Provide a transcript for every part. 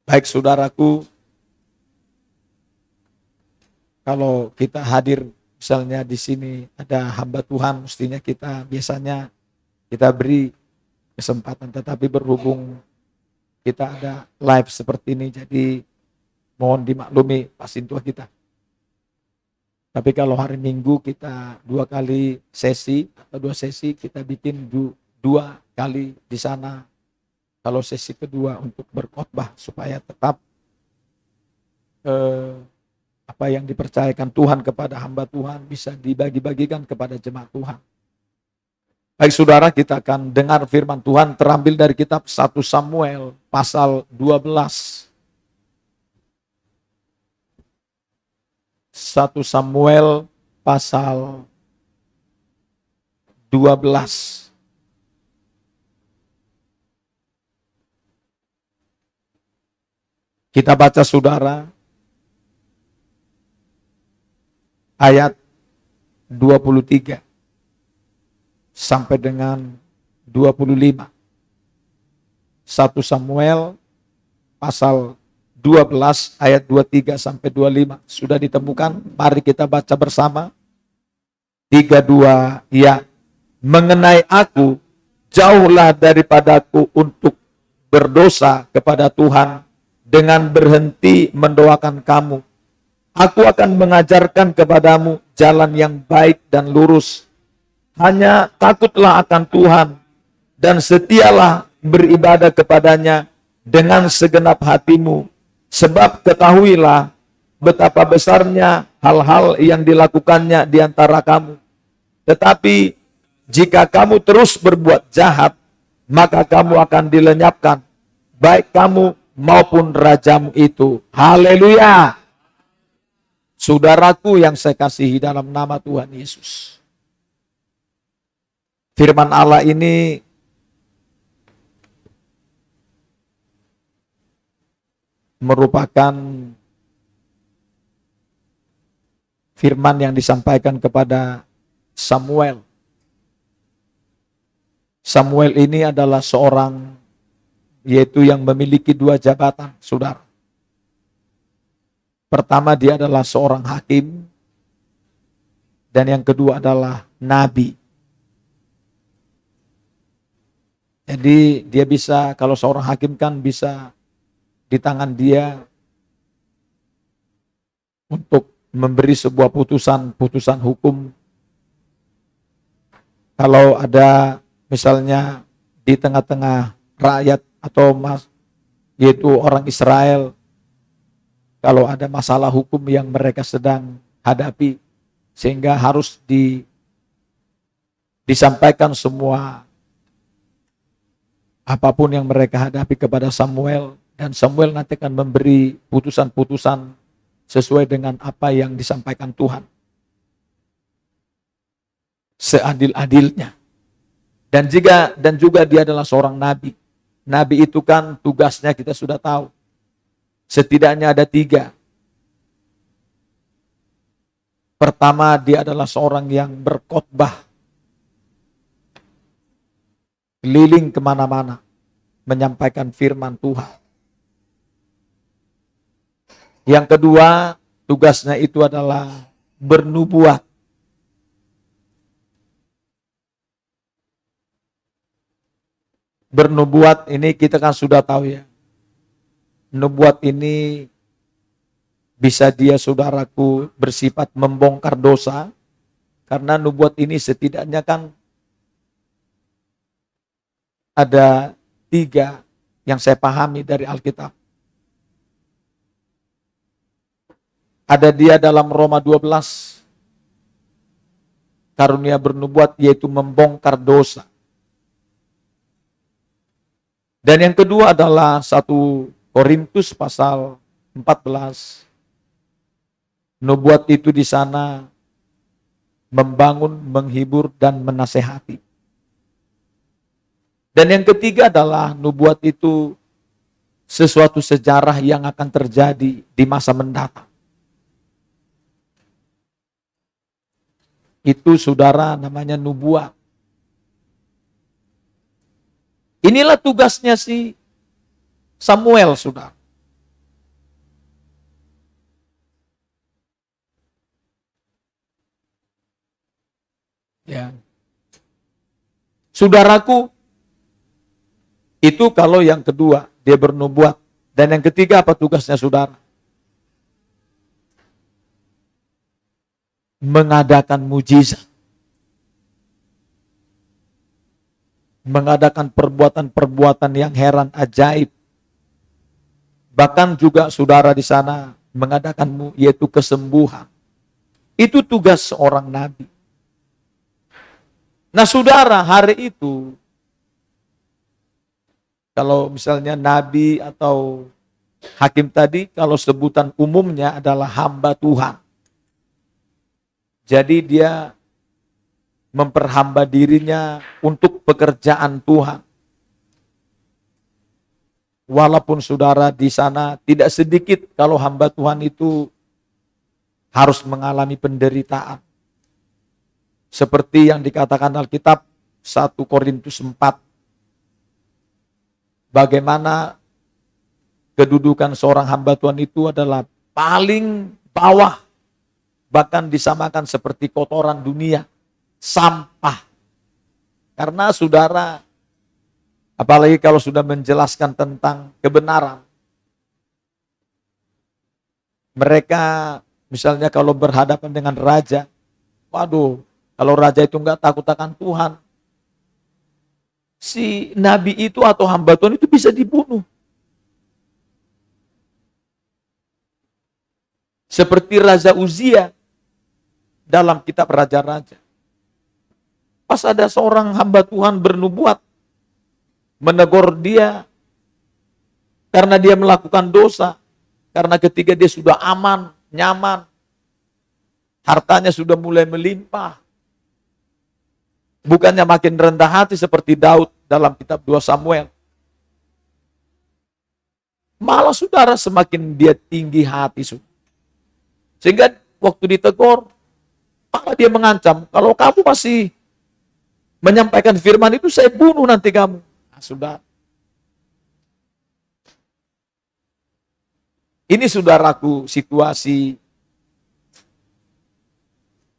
Baik saudaraku, kalau kita hadir misalnya di sini ada hamba Tuhan, mestinya biasanya kita beri kesempatan, tetapi berhubung kita ada live seperti ini, jadi mohon dimaklumi pasintua kita. Tapi kalau hari Minggu kita 2 kali sesi atau 2 sesi, kita bikin 2 kali di sana. Kalau sesi kedua untuk berkhotbah supaya tetap apa yang dipercayakan Tuhan kepada hamba Tuhan bisa dibagi-bagikan kepada jemaat Tuhan. Baik saudara, kita akan dengar firman Tuhan terambil dari kitab 1 Samuel pasal 12. 1 Samuel pasal 12. Kita baca saudara ayat 23 sampai dengan 25. 1 Samuel pasal 12 ayat 23 sampai 25. Sudah ditemukan? Mari kita baca bersama. 3, 2, ya. Mengenai aku, jauhlah daripadaku untuk berdosa kepada Tuhan dengan berhenti mendoakan kamu. Aku akan mengajarkan kepadamu jalan yang baik dan lurus. Hanya takutlah akan Tuhan dan setialah beribadah kepadanya dengan segenap hatimu. Sebab ketahuilah betapa besarnya hal-hal yang dilakukannya di antara kamu. Tetapi jika kamu terus berbuat jahat, maka kamu akan dilenyapkan, baik kamu maupun rajamu itu. Haleluya. Saudaraku yang saya kasihi dalam nama Tuhan Yesus. Firman Allah ini merupakan firman yang disampaikan kepada Samuel. Samuel ini adalah seorang yaitu yang memiliki 2 jabatan, saudara. Pertama, dia adalah seorang hakim, dan yang kedua adalah nabi. Jadi dia bisa, kalau seorang hakim kan bisa di tangan dia untuk memberi sebuah putusan hukum. Kalau ada misalnya di tengah-tengah rakyat atau yaitu orang Israel, kalau ada masalah hukum yang mereka sedang hadapi, sehingga harus disampaikan semua apapun yang mereka hadapi kepada Samuel, dan Samuel nanti akan memberi putusan-putusan sesuai dengan apa yang disampaikan Tuhan. Seadil-adilnya. Dan juga dia adalah seorang nabi. Nabi itu kan tugasnya kita sudah tahu. Setidaknya ada 3. Pertama, dia adalah seorang yang berkhotbah. Keliling kemana-mana. Menyampaikan firman Tuhan. Yang kedua, tugasnya itu adalah bernubuat. Bernubuat ini kita kan sudah tahu ya. Nubuat ini bisa dia saudaraku bersifat membongkar dosa. Karena nubuat ini setidaknya kan ada 3 yang saya pahami dari Alkitab. Ada dia dalam Roma 12. Karunia bernubuat yaitu membongkar dosa. Dan yang kedua adalah 1 Korintus pasal 14. Nubuat itu di sana membangun, menghibur, dan menasehati. Dan yang ketiga adalah nubuat itu sesuatu sejarah yang akan terjadi di masa mendatang. Itu saudara namanya nubuat. Inilah tugasnya si Samuel, saudara. Ya. Saudaraku, itu kalau yang kedua, dia bernubuat. Dan yang ketiga, apa tugasnya saudara? Mengadakan mujizat. Mengadakan perbuatan-perbuatan yang heran, ajaib. Bahkan juga saudara di sana mengadakan yaitu kesembuhan. Itu tugas seorang nabi. Nah saudara, hari itu, kalau misalnya nabi atau hakim tadi, kalau sebutan umumnya adalah hamba Tuhan. Jadi dia memperhamba dirinya untuk pekerjaan Tuhan. Walaupun saudara di sana tidak sedikit kalau hamba Tuhan itu harus mengalami penderitaan. Seperti yang dikatakan Alkitab 1 Korintus 4. Bagaimana kedudukan seorang hamba Tuhan itu adalah paling bawah. Bahkan disamakan seperti kotoran dunia. Sampah. Karena saudara, apalagi kalau sudah menjelaskan tentang kebenaran. Mereka misalnya kalau berhadapan dengan raja, waduh, kalau raja itu enggak takut akan Tuhan, si nabi itu atau hamba Tuhan itu bisa dibunuh. Seperti Raja Uzia dalam kitab Raja-Raja. Pas ada seorang hamba Tuhan bernubuat, menegur dia karena dia melakukan dosa. Karena ketika dia sudah aman, nyaman, hartanya sudah mulai melimpah. Bukannya makin rendah hati seperti Daud dalam kitab 2 Samuel. Malah saudara semakin dia tinggi hati. Sehingga waktu ditegur, malah dia mengancam, kalau kamu masih menyampaikan firman itu, saya bunuh nanti kamu. Nah, sudah. Ini saudaraku situasi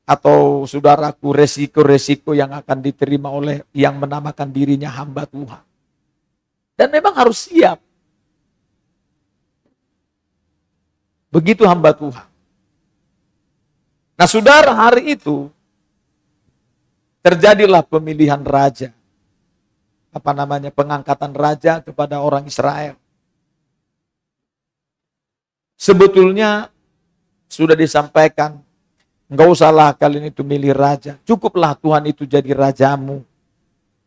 atau saudaraku resiko-resiko yang akan diterima oleh yang menamakan dirinya hamba Tuhan. Dan memang harus siap. Begitu hamba Tuhan. Nah saudara, hari itu terjadilah pemilihan raja. Pengangkatan raja kepada orang Israel. Sebetulnya sudah disampaikan, enggak usahlah kalian itu milih raja. Cukuplah Tuhan itu jadi rajamu.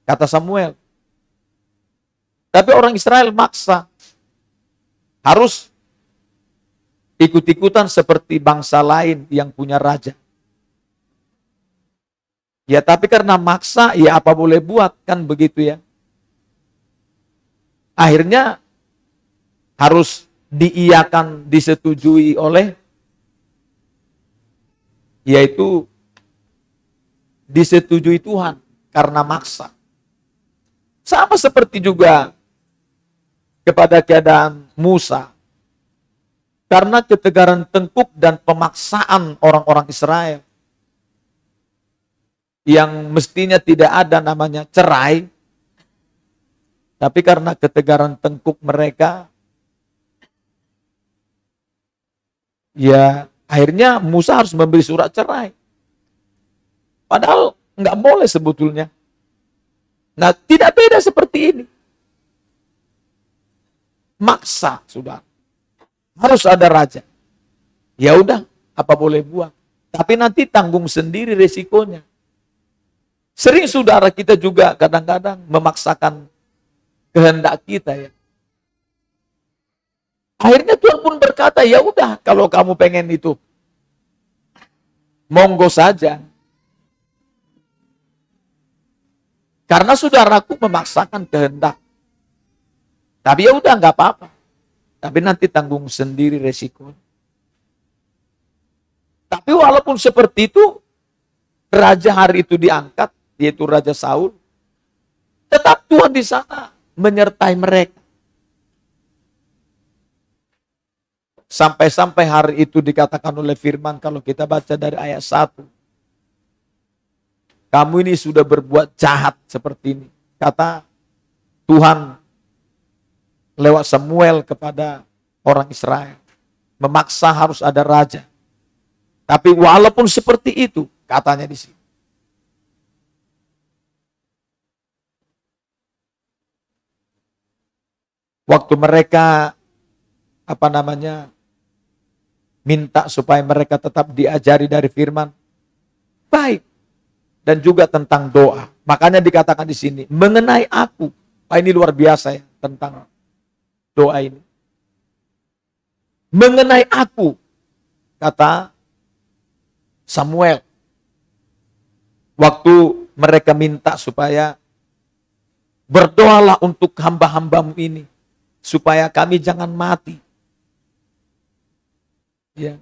Kata Samuel. Tapi orang Israel maksa. Harus ikut-ikutan seperti bangsa lain yang punya raja. Ya tapi karena maksa, ya apa boleh buat, kan begitu ya. Akhirnya harus diiyakan, disetujui oleh, yaitu disetujui Tuhan karena maksa. Sama seperti juga kepada keadaan Musa. Karena ketegaran tengkuk dan pemaksaan orang-orang Israel. Yang mestinya tidak ada namanya cerai. Tapi karena ketegaran tengkuk mereka, ya akhirnya Musa harus memberi surat cerai. Padahal nggak boleh sebetulnya. Nah tidak beda seperti ini. Maksa sudah. Harus ada raja. Ya udah, apa boleh buat. Tapi nanti tanggung sendiri resikonya. Sering saudara kita juga kadang-kadang memaksakan kehendak kita ya. Akhirnya Tuhan pun berkata, ya udah kalau kamu pengen itu, monggo saja. Karena saudaraku memaksakan kehendak. Tapi ya udah nggak apa-apa. Tapi nanti tanggung sendiri resiko. Tapi walaupun seperti itu, raja hari itu diangkat, yaitu Raja Saul, tetap Tuhan di sana menyertai mereka. Sampai-sampai hari itu dikatakan oleh firman kalau kita baca dari ayat 1. kamu ini sudah berbuat jahat seperti ini. Kata Tuhan lewat Samuel kepada orang Israel. Memaksa harus ada raja. Tapi walaupun seperti itu, katanya di sini. Waktu mereka minta supaya mereka tetap diajari dari firman, baik, dan juga tentang doa. Makanya dikatakan di sini mengenai aku. Ini luar biasa ya tentang doa ini. Mengenai aku, kata Samuel, waktu mereka minta supaya berdoalah untuk hamba-hambamu ini, supaya kami jangan mati. Ya.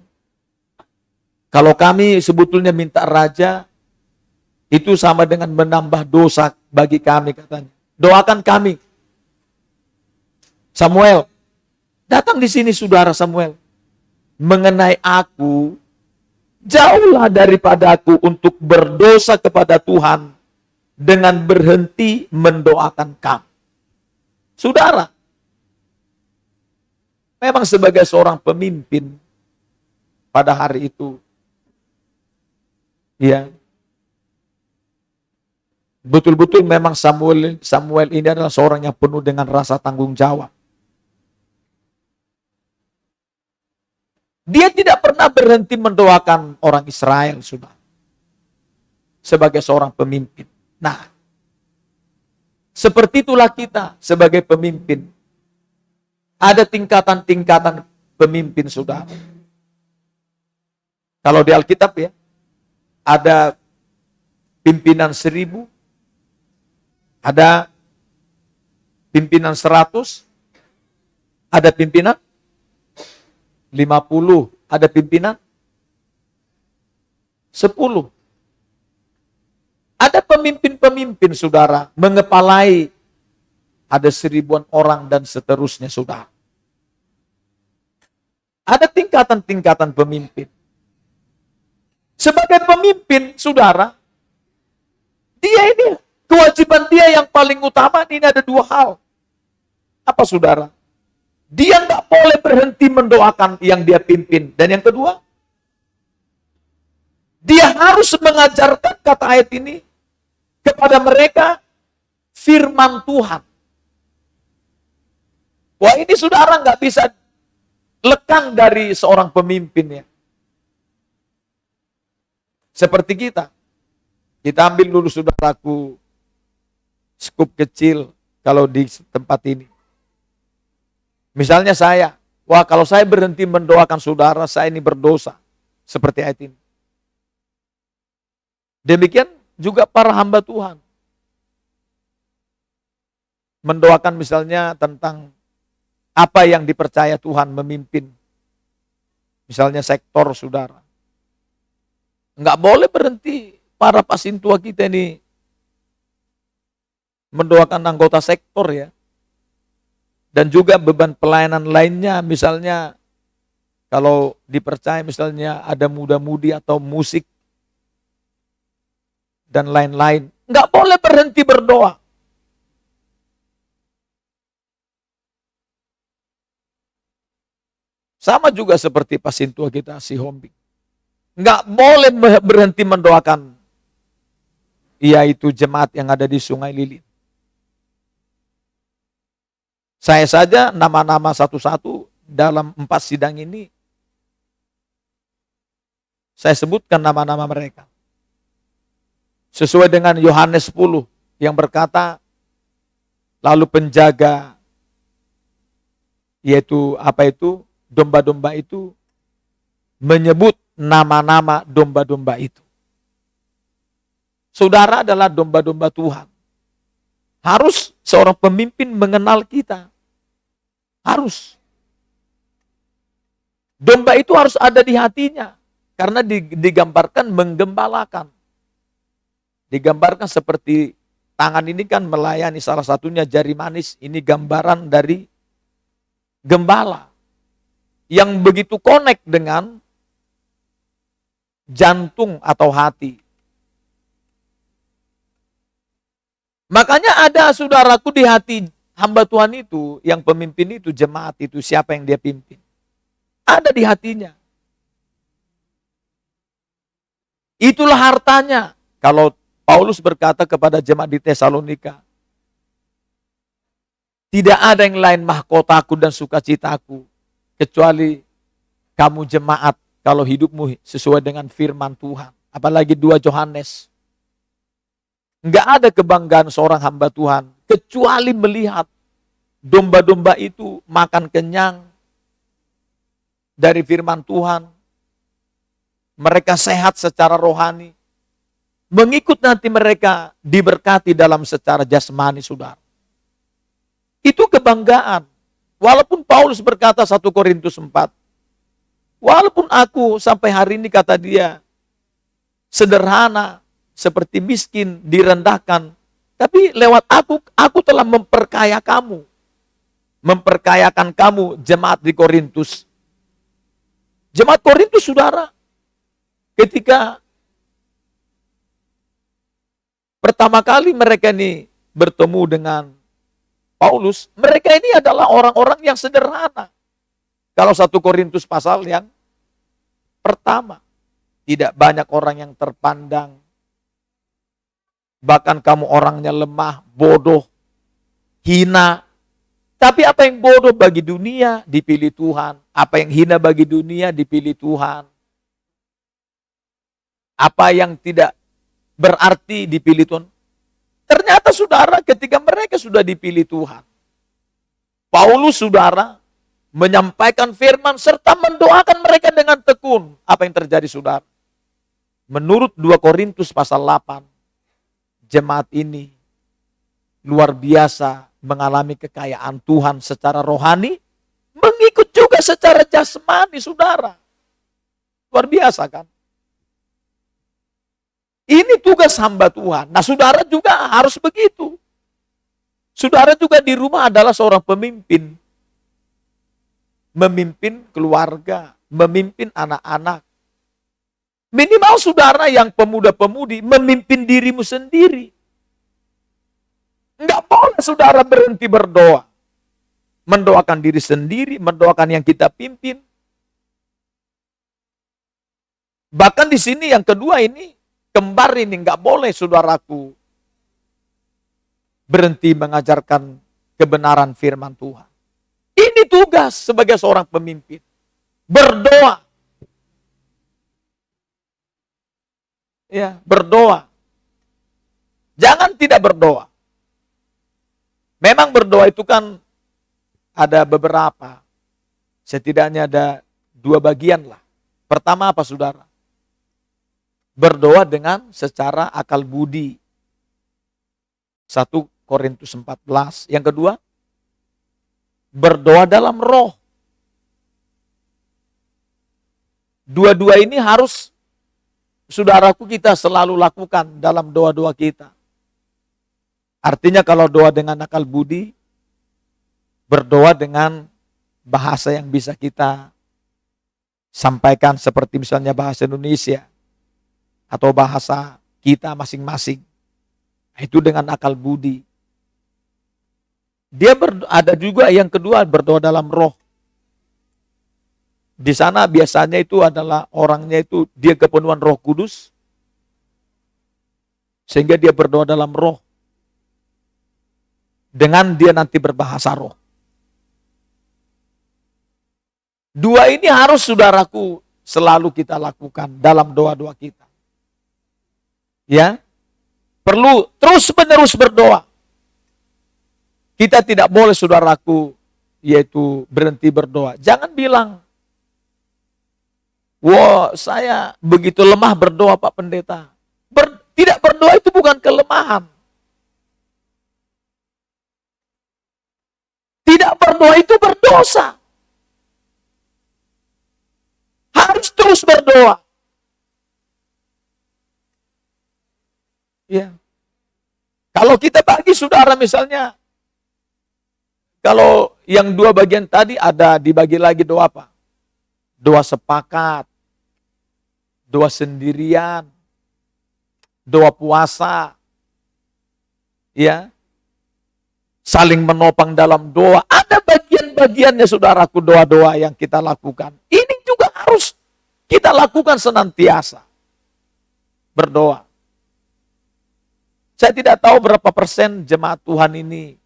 Kalau kami sebetulnya minta raja, itu sama dengan menambah dosa bagi kami, katanya. Doakan kami. Samuel, datang di sini saudara Samuel. Mengenai aku, jauhlah daripada aku untuk berdosa kepada Tuhan dengan berhenti mendoakan kamu. Saudara, memang sebagai seorang pemimpin pada hari itu, ya, betul-betul memang Samuel ini adalah seorang yang penuh dengan rasa tanggung jawab. Dia tidak pernah berhenti mendoakan orang Israel, sudah. Sebagai seorang pemimpin. Nah, seperti itulah kita sebagai pemimpin. Ada tingkatan-tingkatan pemimpin, sudah. Kalau di Alkitab ya, ada pimpinan 1000, ada pimpinan 100, ada pimpinan 50, ada pimpinan 10. Ada pemimpin-pemimpin, saudara, mengepalai ada 1000-an orang dan seterusnya, saudara. Ada tingkatan-tingkatan pemimpin. Sebagai pemimpin, saudara, dia ini, kewajiban dia yang paling utama ini ada 2 hal. Apa, saudara? Dia nggak boleh berhenti mendoakan yang dia pimpin. Dan yang kedua, dia harus mengajarkan, kata ayat ini, kepada mereka firman Tuhan. Wah, ini saudara nggak bisa lekang dari seorang pemimpin ya. Seperti kita. Kita ambil dulu, saudaraku, skup kecil kalau di tempat ini. Misalnya saya, wah kalau saya berhenti mendoakan saudara, saya ini berdosa. Seperti ayat ini. Demikian juga para hamba Tuhan. Mendoakan misalnya tentang apa yang dipercaya Tuhan memimpin. Misalnya sektor saudara. Enggak boleh berhenti para pasintua kita ini mendoakan anggota sektor ya. Dan juga beban pelayanan lainnya, misalnya kalau dipercaya misalnya ada muda-mudi atau musik dan lain-lain. Nggak boleh berhenti berdoa. Sama juga seperti pasintua kita, si Hombing. Nggak boleh berhenti mendoakan, yaitu jemaat yang ada di Sungai Lilin. Saya saja nama-nama satu-satu dalam 4 sidang ini, saya sebutkan nama-nama mereka. Sesuai dengan Yohanes 10 yang berkata, lalu penjaga, yaitu domba-domba itu, menyebut nama-nama domba-domba itu. Saudara adalah domba-domba Tuhan. Harus seorang pemimpin mengenal kita. Harus. Domba itu harus ada di hatinya. Karena digambarkan menggembalakan. Digambarkan seperti tangan ini kan melayani, salah satunya jari manis. Ini gambaran dari gembala. Yang begitu connect dengan jantung atau hati. Makanya ada saudaraku di hati hamba Tuhan itu, yang pemimpin itu, jemaat itu, siapa yang dia pimpin. Ada di hatinya. Itulah hartanya. Kalau Paulus berkata kepada jemaat di Tesalonika, tidak ada yang lain mahkotaku dan sukacitaku, kecuali kamu jemaat, kalau hidupmu sesuai dengan firman Tuhan. Apalagi 2 Yohanes. Enggak ada kebanggaan seorang hamba Tuhan, kecuali melihat domba-domba itu makan kenyang dari firman Tuhan. Mereka sehat secara rohani. Mengikut nanti mereka diberkati dalam secara jasmani, saudara. Itu kebanggaan. Walaupun Paulus berkata 1 Korintus 4, walaupun aku sampai hari ini, kata dia, sederhana, seperti miskin, direndahkan, tapi lewat aku telah memperkaya kamu. Memperkayakan kamu, jemaat di Korintus. Jemaat Korintus, saudara, ketika pertama kali mereka ini bertemu dengan Paulus, mereka ini adalah orang-orang yang sederhana. Kalau 1 Korintus pasal yang pertama, tidak banyak orang yang terpandang. Bahkan kamu orangnya lemah, bodoh, hina. Tapi apa yang bodoh bagi dunia dipilih Tuhan. Apa yang hina bagi dunia dipilih Tuhan. Apa yang tidak berarti dipilih Tuhan. Ternyata saudara, ketika mereka sudah dipilih Tuhan, Paulus, saudara, menyampaikan firman serta mendoakan mereka dengan tekun. Apa yang terjadi, saudara? Menurut 2 Korintus pasal 8, jemaat ini luar biasa mengalami kekayaan Tuhan secara rohani, mengikut juga secara jasmani, saudara. Luar biasa kan? Ini tugas hamba Tuhan. Nah, saudara juga harus begitu. Saudara juga di rumah adalah seorang pemimpin. Memimpin keluarga, memimpin anak-anak. Minimal saudara yang pemuda-pemudi memimpin dirimu sendiri. Enggak boleh saudara berhenti berdoa. Mendoakan diri sendiri, mendoakan yang kita pimpin. Bahkan di sini yang kedua ini, kembar ini enggak boleh saudaraku berhenti mengajarkan kebenaran firman Tuhan. Ini tugas sebagai seorang pemimpin. Berdoa. Ya, berdoa. Jangan tidak berdoa. Memang berdoa itu kan ada beberapa. Setidaknya ada 2 bagian lah. Pertama apa, saudara? Berdoa dengan secara akal budi. 1 Korintus 14. Yang kedua, berdoa dalam roh. Dua-dua ini harus, saudaraku, kita selalu lakukan dalam doa-doa kita. Artinya kalau doa dengan akal budi, berdoa dengan bahasa yang bisa kita sampaikan seperti misalnya bahasa Indonesia atau bahasa kita masing-masing. Itu dengan akal budi. Dia ada juga yang kedua, berdoa dalam roh. Di sana biasanya itu adalah orangnya itu dia kepenuhan Roh Kudus, sehingga dia berdoa dalam roh. Dengan dia nanti berbahasa roh. Dua ini harus, saudaraku, selalu kita lakukan dalam doa-doa kita. Ya, perlu terus-menerus berdoa. Kita tidak boleh, saudaraku, yaitu berhenti berdoa. Jangan bilang, wah, saya begitu lemah berdoa, Pak Pendeta. Tidak berdoa itu bukan kelemahan. Tidak berdoa itu berdosa. Harus terus berdoa. Ya. Kalau kita bagi, saudara, misalnya, kalau yang 2 bagian tadi ada dibagi lagi doa apa? Doa sepakat, doa sendirian, doa puasa, ya, saling menopang dalam doa. Ada bagian-bagiannya saudaraku doa-doa yang kita lakukan. Ini juga harus kita lakukan senantiasa. Berdoa. Saya tidak tahu berapa persen jemaat Tuhan ini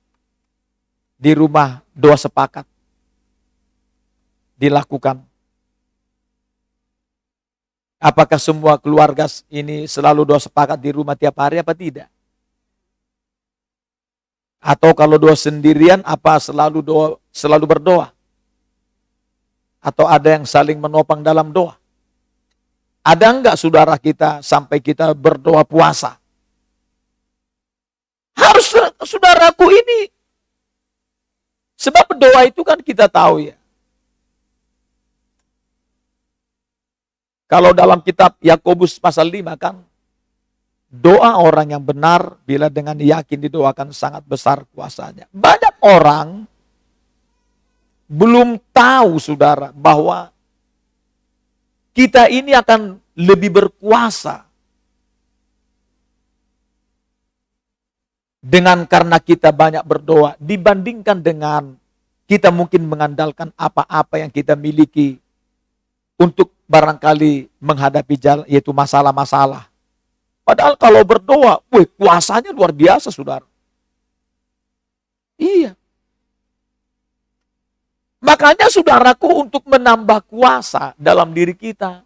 di rumah doa sepakat dilakukan. Apakah semua keluarga ini selalu doa sepakat di rumah tiap hari apa tidak? Atau kalau doa sendirian apa selalu berdoa? Atau ada yang saling menopang dalam doa? Ada enggak saudara kita sampai kita berdoa puasa? Harus saudaraku ini. Sebab doa itu kan kita tahu ya. Kalau dalam kitab Yakobus pasal 5 kan, doa orang yang benar bila dengan yakin didoakan sangat besar kuasanya. Banyak orang belum tahu saudara bahwa kita ini akan lebih berkuasa karena kita banyak berdoa dibandingkan dengan kita mungkin mengandalkan apa-apa yang kita miliki untuk barangkali menghadapi jalan, yaitu masalah-masalah. Padahal kalau berdoa, kuasanya luar biasa saudara. Iya. Makanya saudaraku untuk menambah kuasa dalam diri kita,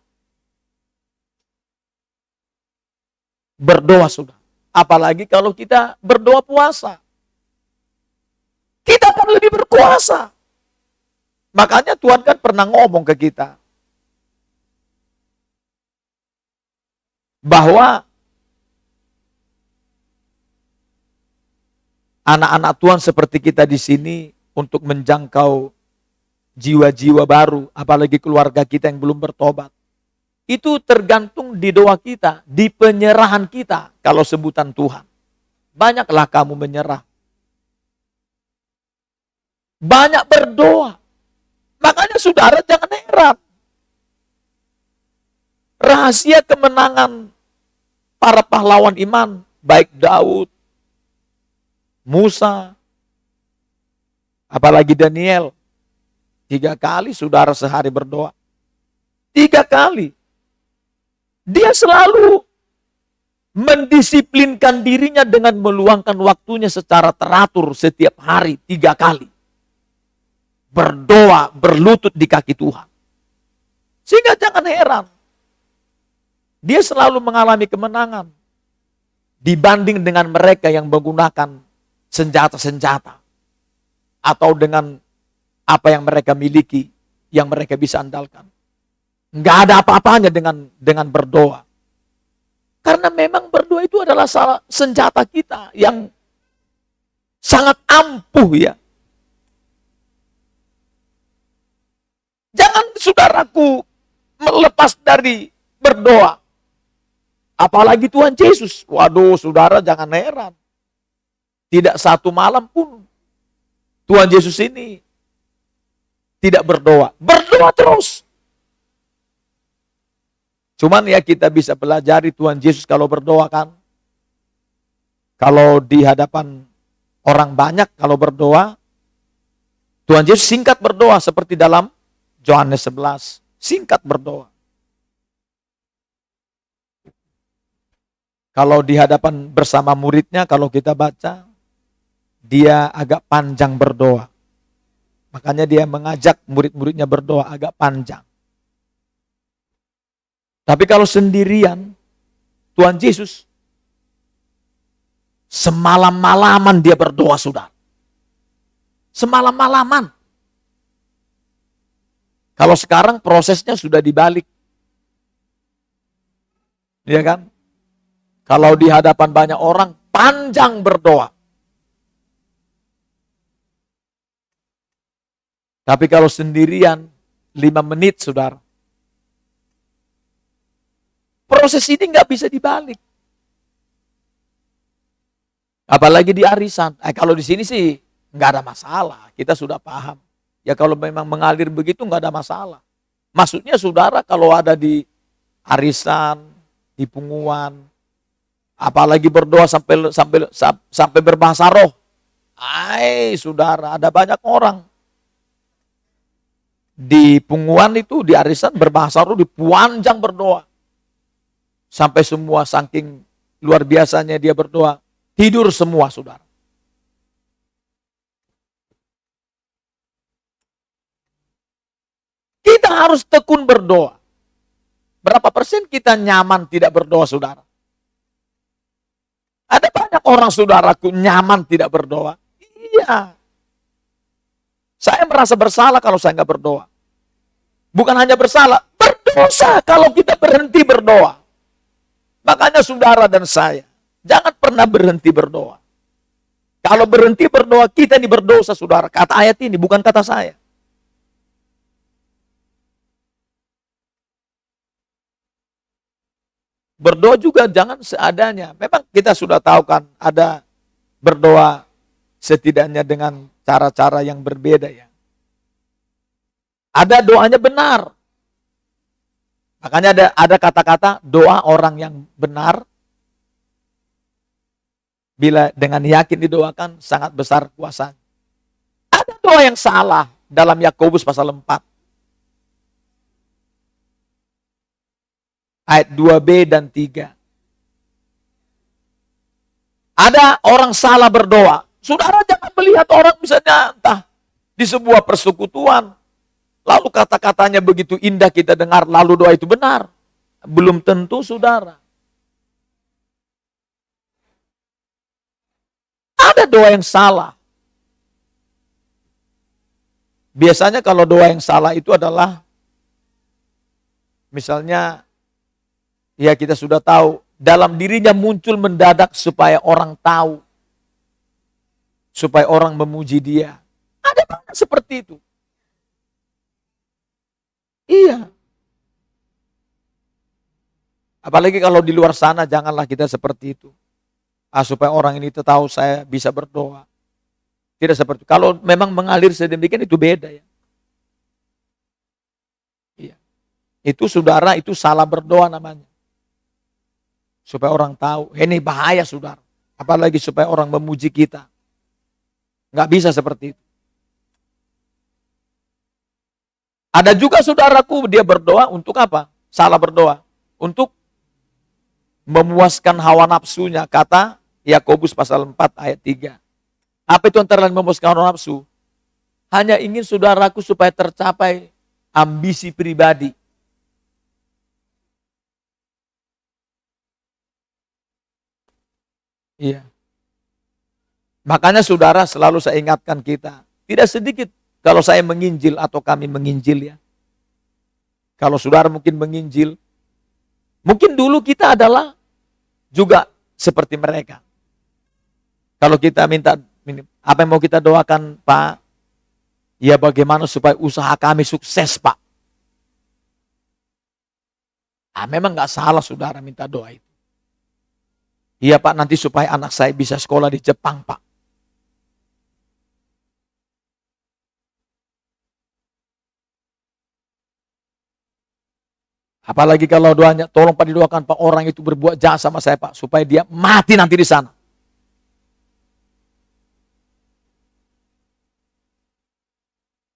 berdoa sudah. Apalagi kalau kita berdoa puasa. Kita akan lebih berkuasa. Makanya Tuhan kan pernah ngomong ke kita. Bahwa anak-anak Tuhan seperti kita di sini untuk menjangkau jiwa-jiwa baru, apalagi keluarga kita yang belum bertobat. Itu tergantung di doa kita, di penyerahan kita kalau sebutan Tuhan. Banyaklah kamu menyerah. Banyak berdoa. Makanya saudara jangan heran. Rahasia kemenangan para pahlawan iman, baik Daud, Musa, apalagi Daniel, 3 kali saudara sehari berdoa. 3 kali. Dia selalu mendisiplinkan dirinya dengan meluangkan waktunya secara teratur setiap hari 3 kali. Berdoa, berlutut di kaki Tuhan. Sehingga jangan heran. Dia selalu mengalami kemenangan. Dibanding dengan mereka yang menggunakan senjata-senjata. Atau dengan apa yang mereka miliki, yang mereka bisa andalkan. Nggak ada apa-apanya dengan berdoa. Karena memang berdoa itu adalah senjata kita yang sangat ampuh ya. Jangan saudaraku melepas dari berdoa. Apalagi Tuhan Yesus. Waduh saudara jangan heran. Tidak satu malam pun Tuhan Yesus ini tidak berdoa. Berdoa terus. Cuman ya kita bisa pelajari Tuhan Yesus kalau berdoa kan. Kalau di hadapan orang banyak kalau berdoa. Tuhan Yesus singkat berdoa seperti dalam Yohanes 11. Singkat berdoa. Kalau di hadapan bersama muridnya kalau kita baca. Dia agak panjang berdoa. Makanya dia mengajak murid-muridnya berdoa agak panjang. Tapi kalau sendirian, Tuhan Yesus, semalam-malaman dia berdoa saudara. Semalam-malaman. Kalau sekarang prosesnya sudah dibalik. Iya kan? Kalau di hadapan banyak orang, panjang berdoa. Tapi kalau sendirian, 5 menit saudara. Proses ini nggak bisa dibalik. Apalagi di arisan. Kalau di sini sih nggak ada masalah. Kita sudah paham. Ya kalau memang mengalir begitu nggak ada masalah. Maksudnya saudara kalau ada di arisan, di punguan, apalagi berdoa sampai berbahasa roh. Saudara, ada banyak orang di Punguan itu, di arisan berbahasa roh, dipanjang berdoa. Sampai semua saking luar biasanya dia berdoa, tidur semua saudara. Kita harus tekun berdoa. Berapa persen kita nyaman tidak berdoa saudara? Ada banyak orang saudaraku nyaman tidak berdoa. Iya. Saya merasa bersalah kalau saya nggak berdoa. Bukan hanya bersalah, berdosa kalau kita berhenti berdoa. Makanya saudara dan saya, jangan pernah berhenti berdoa. Kalau berhenti berdoa, kita ini berdosa saudara. Kata ayat ini, bukan kata saya. Berdoa juga jangan seadanya. Memang kita sudah tahu kan, ada berdoa setidaknya dengan cara-cara yang berbeda ya. Ada doanya benar. Makanya ada kata-kata doa orang yang benar bila dengan yakin didoakan sangat besar kuasa. Ada doa yang salah dalam Yakobus pasal 4. Ayat 2b dan 3. Ada orang salah berdoa. Saudara jangan melihat orang misalnya entah di sebuah persekutuan, lalu kata-katanya begitu indah kita dengar, lalu doa itu benar. Belum tentu saudara. Ada doa yang salah. Biasanya kalau doa yang salah itu adalah, misalnya, ya kita sudah tahu, dalam dirinya muncul mendadak supaya orang tahu. Supaya orang memuji dia. Ada banyak seperti itu. Iya. Apalagi kalau di luar sana, janganlah kita seperti itu. Supaya orang ini tahu saya bisa berdoa. Tidak seperti itu. Kalau memang mengalir sedemikian itu beda ya. Iya. Itu saudara, itu salah berdoa namanya. Supaya orang tahu, ini bahaya saudara. Apalagi supaya orang memuji kita. Nggak bisa seperti itu. Ada juga saudaraku, dia berdoa untuk apa? Salah berdoa. Untuk memuaskan hawa nafsunya. Kata Yakobus pasal 4 ayat 3. Apa itu antara lain memuaskan hawa nafsu? Hanya ingin saudaraku supaya tercapai ambisi pribadi. Iya. Makanya saudara selalu saya ingatkan kita. Tidak sedikit kalau saya menginjil atau kami menginjil ya. Kalau saudara mungkin menginjil. Mungkin dulu kita adalah juga seperti mereka. Kalau kita minta, apa yang mau kita doakan Pak? Ya bagaimana supaya usaha kami sukses Pak. Memang gak salah saudara minta doa itu. Iya Pak, nanti supaya anak saya bisa sekolah di Jepang Pak. Apalagi kalau doanya, tolong Pak didoakan Pak, orang itu berbuat jahat sama saya Pak, supaya dia mati nanti di sana.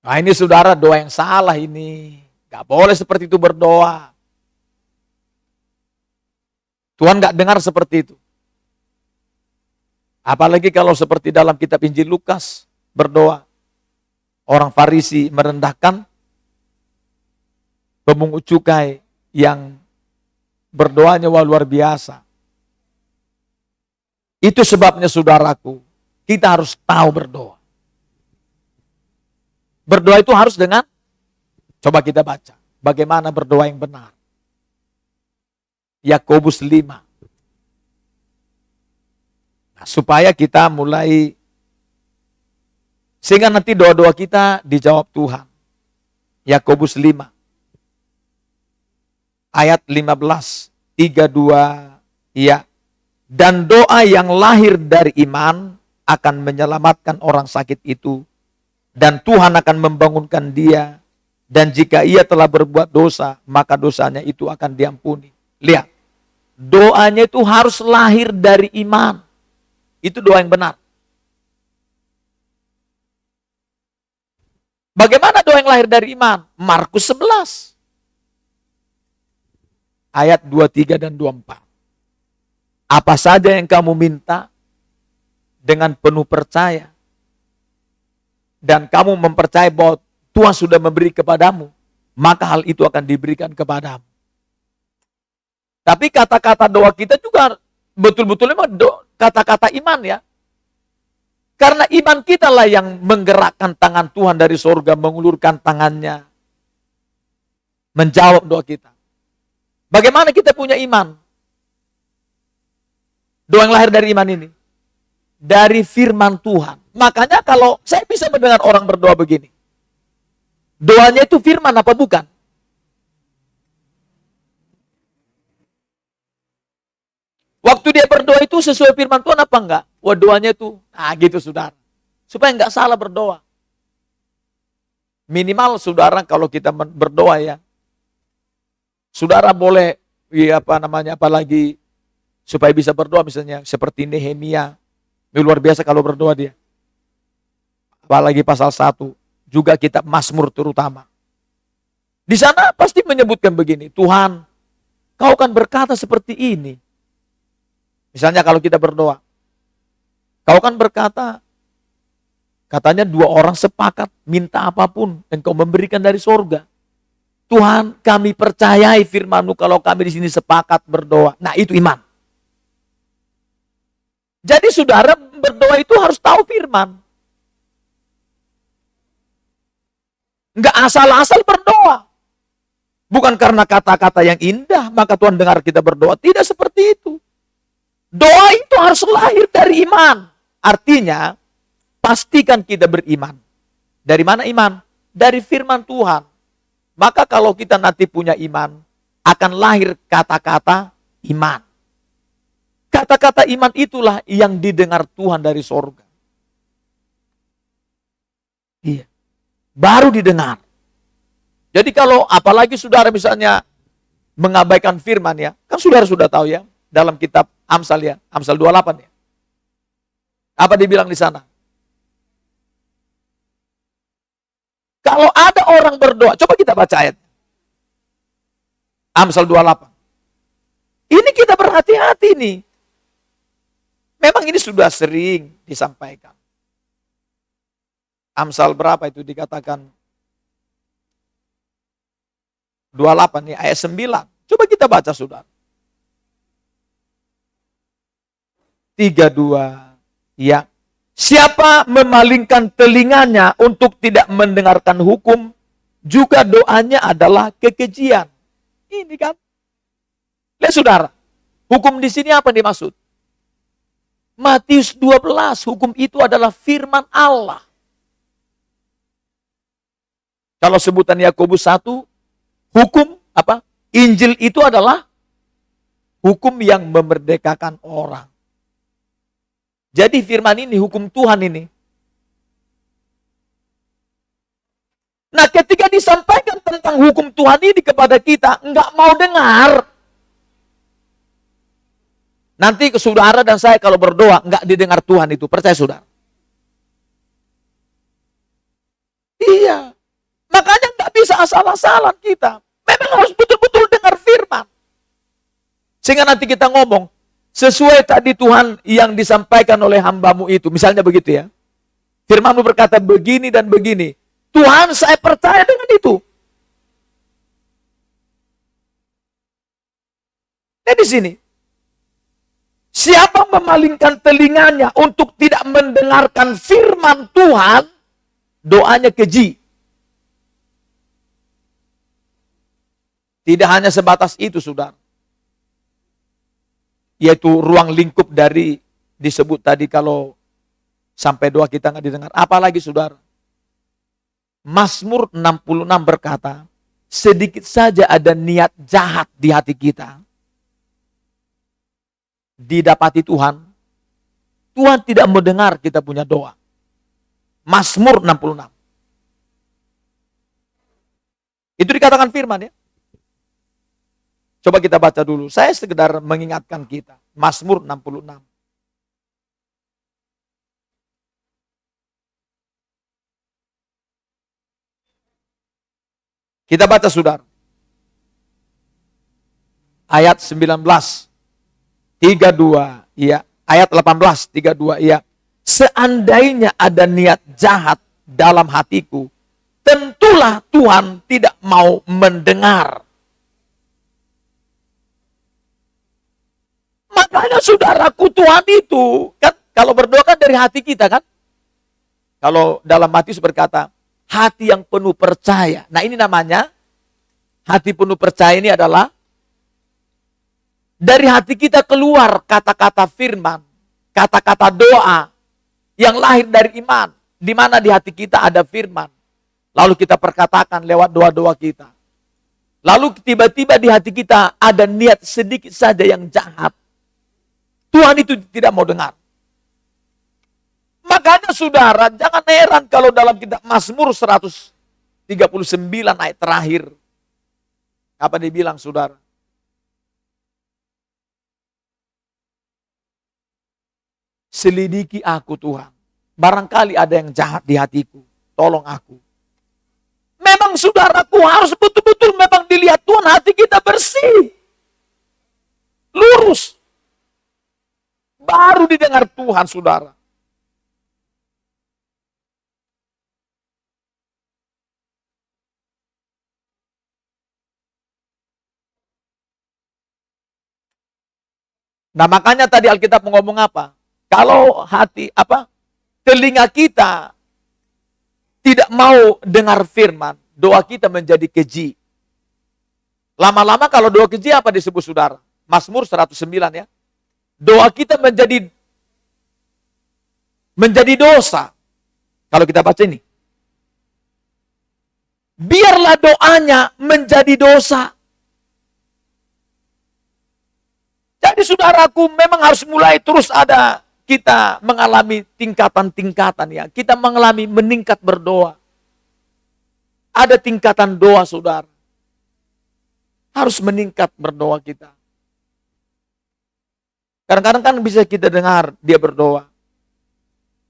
Nah ini saudara doa yang salah ini. Gak boleh seperti itu berdoa. Tuhan gak dengar seperti itu. Apalagi kalau seperti dalam kitab Injil Lukas berdoa. Orang Farisi merendahkan pemungut cukai yang berdoanya wah luar biasa. Itu sebabnya saudaraku, kita harus tahu berdoa. Berdoa itu harus dengan, coba kita baca, bagaimana berdoa yang benar. Yakobus 5. Supaya kita mulai, sehingga nanti doa-doa kita dijawab Tuhan. Yakobus 5 ayat 15, 32, ya. Dan doa yang lahir dari iman akan menyelamatkan orang sakit itu, dan Tuhan akan membangunkan dia, dan jika ia telah berbuat dosa, maka dosanya itu akan diampuni. Lihat, doanya itu harus lahir dari iman. Itu doa yang benar. Bagaimana doa yang lahir dari iman? Markus 11. Ayat 23 dan 24. Apa saja yang kamu minta dengan penuh percaya, dan kamu mempercayai bahwa Tuhan sudah memberi kepadamu, maka hal itu akan diberikan kepadamu. Tapi kata-kata doa kita juga betul-betul memang kata-kata iman ya. Karena iman kita lah yang menggerakkan tangan Tuhan dari surga, mengulurkan tangannya, menjawab doa kita. Bagaimana kita punya iman? Doa yang lahir dari iman ini. Dari firman Tuhan. Makanya kalau saya bisa mendengar orang berdoa begini. Doanya itu firman apa bukan? Waktu dia berdoa itu sesuai firman Tuhan apa enggak? Wah, doanya itu, gitu saudara. Supaya enggak salah berdoa. Minimal saudara kalau kita berdoa ya, saudara boleh, apalagi supaya bisa berdoa misalnya seperti Nehemia. Luar biasa kalau berdoa dia. Apalagi pasal 1, juga kitab Mazmur terutama. Di sana pasti menyebutkan begini, Tuhan, kau kan berkata seperti ini. Misalnya kalau kita berdoa, kau kan berkata, katanya 2 orang sepakat minta apapun, engkau memberikan dari sorga. Tuhan, kami percayai firman-Mu kalau kami di sini sepakat berdoa. Nah, itu iman. Jadi saudara berdoa itu harus tahu firman. Enggak asal-asal berdoa. Bukan karena kata-kata yang indah, maka Tuhan dengar kita berdoa. Tidak seperti itu. Doa itu harus lahir dari iman. Artinya, pastikan kita beriman. Dari mana iman? Dari firman Tuhan. Maka kalau kita nanti punya iman, akan lahir kata-kata iman. Kata-kata iman itulah yang didengar Tuhan dari sorga. Iya. Baru didengar. Jadi kalau apalagi saudara misalnya mengabaikan firman ya, kan saudara sudah tahu ya, dalam kitab Amsal ya, Amsal 28 ya. Apa dibilang di sana? Kalau ada orang berdoa, coba kita baca ayat. Amsal 28. Ini kita berhati-hati nih. Memang ini sudah sering disampaikan. Amsal berapa itu dikatakan? 28 nih, ayat 9. Coba kita baca saudara. 32. Ya. Siapa memalingkan telinganya untuk tidak mendengarkan hukum, juga doanya adalah kekejian. Ini kan. Lihat saudara. Hukum di sini apa yang dimaksud? Matius 12, hukum itu adalah firman Allah. Kalau sebutan Yakobus 1, hukum apa? Injil itu adalah hukum yang memerdekakan orang. Jadi firman ini, hukum Tuhan ini. Nah, ketika disampaikan tentang hukum Tuhan ini kepada kita, enggak mau dengar. Nanti ke saudara dan saya kalau berdoa, enggak didengar Tuhan itu. Percaya saudara? Iya. Makanya enggak bisa asal-asalan kita. Memang harus betul-betul dengar firman. Sehingga nanti kita ngomong, sesuai tadi Tuhan yang disampaikan oleh hambamu itu. Misalnya begitu ya. Firman-Mu berkata begini dan begini. Tuhan, saya percaya dengan itu. Nah di sini. Siapa memalingkan telinganya untuk tidak mendengarkan firman Tuhan, doanya keji. Tidak hanya sebatas itu, saudara. Yaitu ruang lingkup dari disebut tadi kalau sampai doa kita nggak didengar. Apalagi saudara. Mazmur 66 berkata, sedikit saja ada niat jahat di hati kita, didapati Tuhan, Tuhan tidak mendengar kita punya doa. Mazmur 66. Itu dikatakan firman ya. Coba kita baca dulu. Saya sekedar mengingatkan kita. Mazmur 66. Kita baca saudara. Ayat 19, 32, ya. Ayat 18, 32, ya. Seandainya ada niat jahat dalam hatiku, tentulah Tuhan tidak mau mendengar. Makanya saudaraku, Tuhan itu, kan kalau berdoa kan dari hati kita kan. Kalau dalam Matius berkata, hati yang penuh percaya. Nah ini namanya, hati penuh percaya ini adalah, dari hati kita keluar kata-kata firman, kata-kata doa, yang lahir dari iman. Di mana di hati kita ada firman. Lalu kita perkatakan lewat doa-doa kita. Lalu tiba-tiba di hati kita ada niat sedikit saja yang jahat. Tuhan itu tidak mau dengar. Makanya saudara, jangan heran kalau dalam kitab Mazmur 139 ayat terakhir. Apa dibilang saudara? Selidiki aku Tuhan. Barangkali ada yang jahat di hatiku. Tolong aku. Memang saudaraku harus betul-betul memang dilihat Tuhan, hati kita bersih. Lurus. Baru didengar Tuhan, saudara. Nah makanya tadi Alkitab ngomong apa? Kalau hati, telinga kita tidak mau dengar firman, doa kita menjadi keji. Lama-lama kalau doa keji apa disebut saudara? Mazmur 109 ya. Doa kita menjadi dosa. Kalau kita baca ini. Biarlah doanya menjadi dosa. Jadi saudaraku memang harus mulai terus ada kita mengalami tingkatan-tingkatan ya. Kita mengalami meningkat berdoa. Ada tingkatan doa saudara. Harus meningkat berdoa kita. Kadang-kadang kan bisa kita dengar dia berdoa.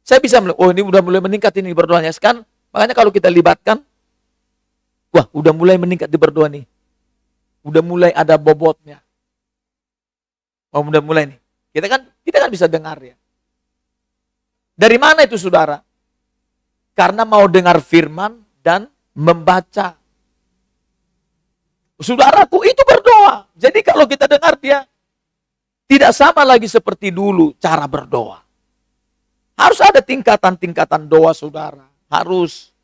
Saya bisa melihat, oh ini udah mulai meningkat ini berdoanya. Sekarang, makanya kalau kita libatkan, wah udah mulai meningkat di berdoa nih. Udah mulai ada bobotnya. Oh udah mulai nih. Kita kan bisa dengar ya. Dari mana itu saudara? Karena mau dengar firman dan membaca. Saudaraku itu berdoa. Jadi kalau kita dengar dia, tidak sama lagi seperti dulu cara berdoa. Harus ada tingkatan-tingkatan doa saudara. Harus.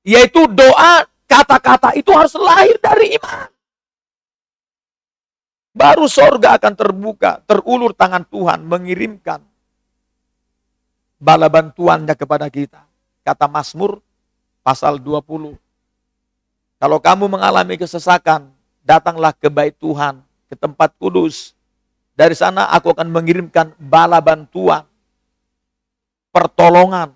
Yaitu doa, kata-kata itu harus lahir dari iman. Baru sorga akan terbuka, terulur tangan Tuhan mengirimkan bala bantuannya kepada kita. Kata Mazmur pasal 20. Kalau kamu mengalami kesesakan, datanglah ke bait Tuhan, ke tempat kudus. Dari sana aku akan mengirimkan bala bantuan, pertolongan.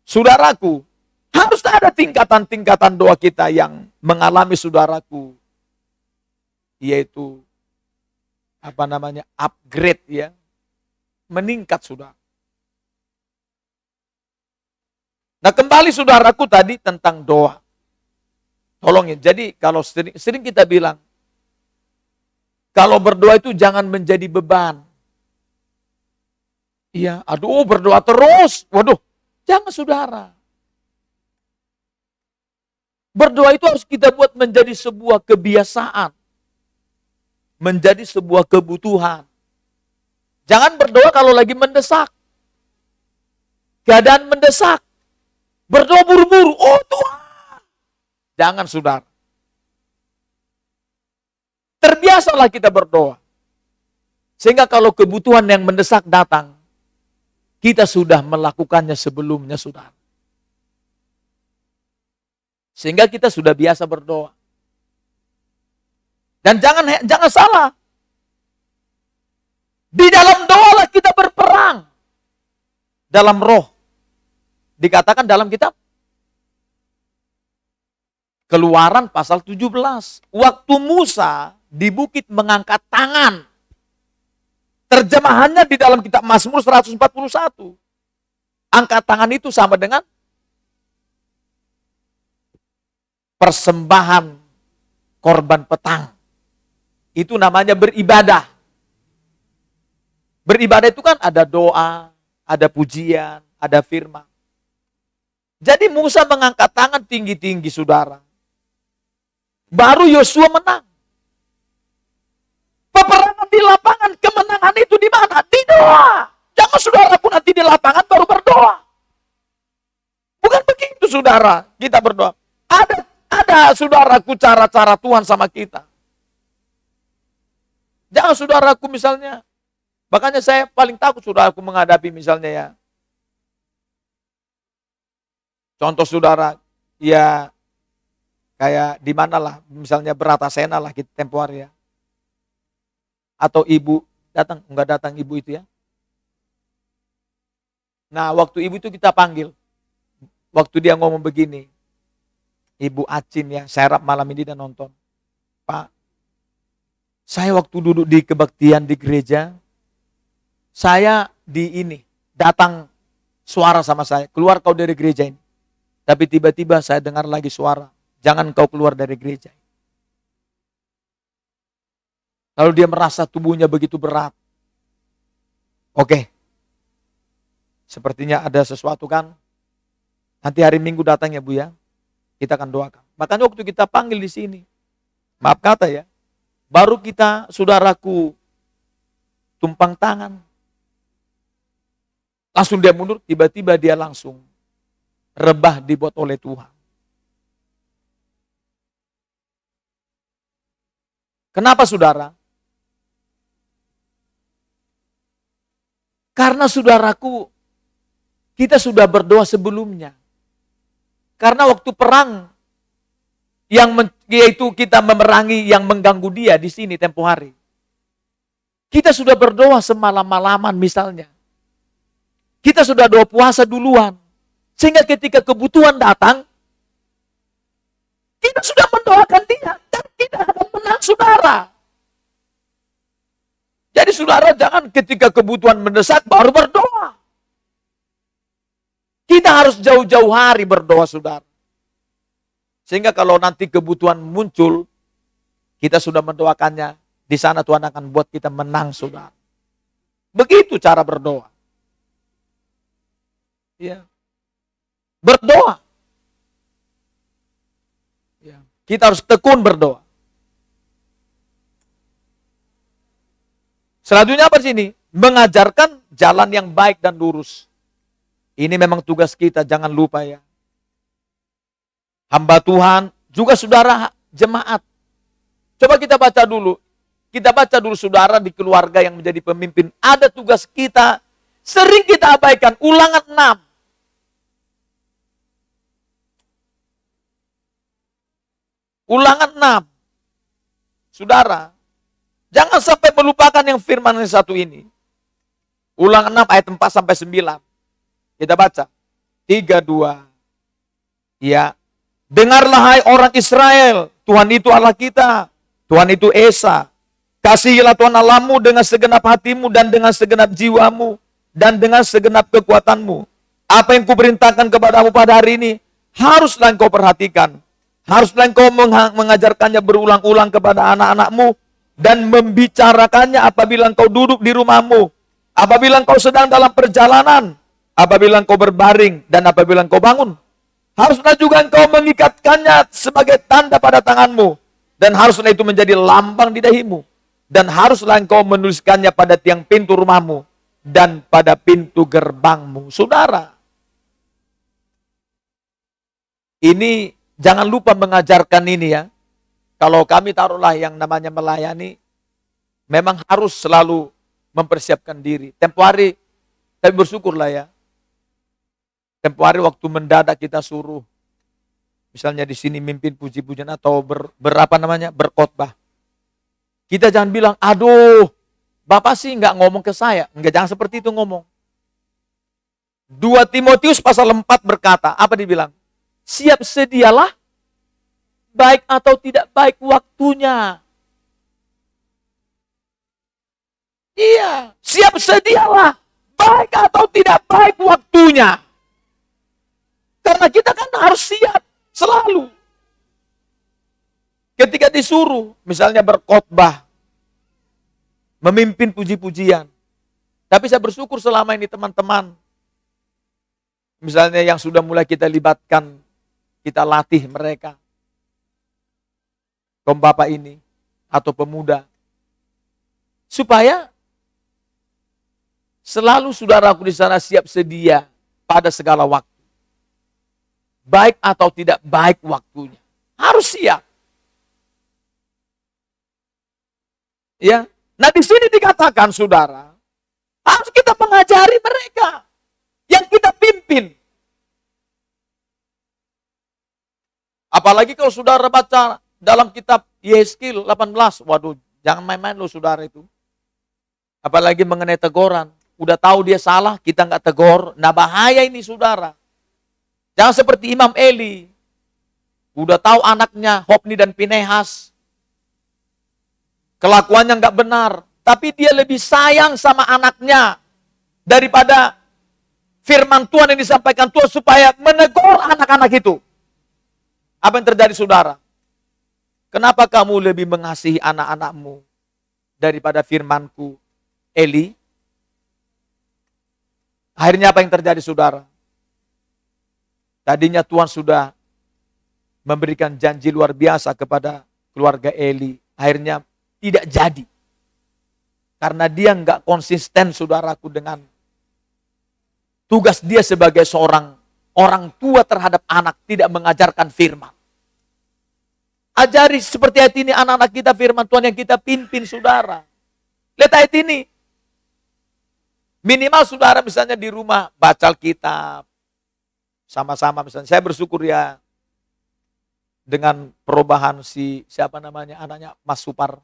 Saudaraku, harus ada tingkatan-tingkatan doa kita yang mengalami saudaraku. Yaitu, upgrade ya. Meningkat saudara. Nah kembali saudaraku tadi tentang doa. Tolong ya, jadi kalau sering kita bilang, kalau berdoa itu jangan menjadi beban. Iya, aduh berdoa terus. Waduh, jangan saudara. Berdoa itu harus kita buat menjadi sebuah kebiasaan. Menjadi sebuah kebutuhan. Jangan berdoa kalau lagi mendesak. Keadaan mendesak. Berdoa buru-buru. Oh Tuhan. Jangan saudara. Terbiasalah kita berdoa. Sehingga kalau kebutuhan yang mendesak datang, kita sudah melakukannya sebelumnya saudara. Sehingga kita sudah biasa berdoa. Dan jangan salah. Di dalam doa lah kita berperang. Dalam roh. Dikatakan dalam kitab Keluaran pasal 17. Waktu Musa di bukit mengangkat tangan. Terjemahannya di dalam kitab Mazmur 141. Angkat tangan itu sama dengan persembahan korban petang. Itu namanya beribadah. Beribadah itu kan ada doa, ada pujian, ada firman. Jadi Musa mengangkat tangan tinggi-tinggi, saudara. Baru Yosua menang. Peperangan di lapangan, kemenangan itu di mana? Di doa. Jangan saudara pun nanti di lapangan baru berdoa. Bukan begitu saudara, kita berdoa. Ada saudaraku cara-cara Tuhan sama kita. Jangan saudaraku misalnya, makanya saya paling takut saudaraku menghadapi misalnya ya. Contoh saudara, ya kayak di mana lah, misalnya Bratasena lah kita tempo hari ya. Atau ibu datang, enggak datang ibu itu ya. Nah waktu ibu itu kita panggil, waktu dia ngomong begini, Ibu Acin ya, saya harap malam ini dan nonton. Pak, saya waktu duduk di kebaktian di gereja, saya datang suara sama saya, keluar kau dari gereja ini. Tapi tiba-tiba saya dengar lagi suara, jangan kau keluar dari gereja. Lalu dia merasa tubuhnya begitu berat. Oke, sepertinya ada sesuatu kan. Nanti hari Minggu datang ya Bu ya, kita akan doakan. Makanya waktu kita panggil di sini, maaf kata ya, baru kita saudaraku tumpang tangan. Langsung dia mundur, tiba-tiba dia langsung rebah dibuat oleh Tuhan. Kenapa saudara? Karena saudaraku, kita sudah berdoa sebelumnya. Karena waktu perang, yaitu kita memerangi yang mengganggu dia di sini tempo hari. Kita sudah berdoa semalam-malaman misalnya. Kita sudah doa puasa duluan. Sehingga ketika kebutuhan datang, kita sudah mendoakan dia. Dan kita akan menang saudara. Jadi saudara jangan ketika kebutuhan mendesak baru berdoa. Kita harus jauh-jauh hari berdoa saudara. Sehingga kalau nanti kebutuhan muncul, kita sudah mendoakannya. Di sana Tuhan akan buat kita menang saudara. Begitu cara berdoa. Ya. Berdoa. Ya. Kita harus tekun berdoa. Selanjutnya apa di sini? Mengajarkan jalan yang baik dan lurus. Ini memang tugas kita, jangan lupa ya. Hamba Tuhan, juga saudara jemaat. Coba kita baca dulu. Kita baca dulu saudara di keluarga yang menjadi pemimpin. Ada tugas kita, sering kita abaikan. Ulangan 6. Ulangan 6. Saudara, jangan sampai melupakan yang firman yang satu ini. Ulangan 6 ayat 4 sampai 9. Kita baca. 3, 2. Ya. Dengarlah hai orang Israel, Tuhan itu Allah kita. Tuhan itu Esa. Kasihilah Tuhan Allahmu dengan segenap hatimu dan dengan segenap jiwamu dan dengan segenap kekuatanmu. Apa yang kuperintahkan kepadamu pada hari ini, haruslah engkau perhatikan. Haruslah engkau mengajarkannya berulang-ulang kepada anak-anakmu dan membicarakannya apabila engkau duduk di rumahmu, apabila engkau sedang dalam perjalanan, apabila engkau berbaring dan apabila engkau bangun. Haruslah juga engkau mengikatkannya sebagai tanda pada tanganmu dan haruslah itu menjadi lambang di dahimu dan haruslah engkau menuliskannya pada tiang pintu rumahmu dan pada pintu gerbangmu. Saudara, ini jangan lupa mengajarkan ini ya. Kalau kami taruhlah yang namanya melayani, memang harus selalu mempersiapkan diri. Tempo hari, tapi bersyukurlah ya. Tempo hari waktu mendadak kita suruh, misalnya di sini mimpin puji-pujian atau berkhotbah. Kita jangan bilang, aduh, Bapak sih nggak ngomong ke saya. Enggak, jangan seperti itu ngomong. 2 Timotius pasal 4 berkata, apa dibilang? Siap sedialah, baik atau tidak baik waktunya. Iya, siap sedialah, baik atau tidak baik waktunya. Karena kita kan harus siap selalu. Ketika disuruh, misalnya berkhotbah, memimpin puji-pujian. Tapi saya bersyukur selama ini teman-teman, misalnya yang sudah mulai kita libatkan, kita latih mereka, kaum bapak ini, atau pemuda, supaya selalu saudaraku di sana siap sedia pada segala waktu. Baik atau tidak baik waktunya. Harus siap. Ya. Nah di sini dikatakan saudara, harus kita mengajari mereka yang kita pimpin. Apalagi kalau saudara baca dalam kitab Yeskil 18, waduh jangan main-main loh saudara itu. Apalagi mengenai teguran, udah tahu dia salah, kita nggak tegur, nah bahaya ini saudara. Jangan seperti Imam Eli, udah tahu anaknya Hofni dan Pinehas, kelakuannya nggak benar, tapi dia lebih sayang sama anaknya daripada firman Tuhan yang disampaikan Tuhan supaya menegur anak-anak itu. Apa yang terjadi saudara? Kenapa kamu lebih mengasihi anak-anakmu daripada firmanku, Eli? Akhirnya apa yang terjadi saudara? Tadinya Tuhan sudah memberikan janji luar biasa kepada keluarga Eli. Akhirnya tidak jadi. Karena dia nggak konsisten saudaraku dengan tugas dia sebagai seorang orang tua terhadap anak, tidak mengajarkan firman. Ajari seperti ayat ini anak-anak kita firman Tuhan yang kita pimpin saudara. Lihat ayat ini. Minimal saudara misalnya di rumah baca Alkitab. Sama-sama misalnya. Saya bersyukur ya dengan perubahan siapa namanya anaknya Mas Supar.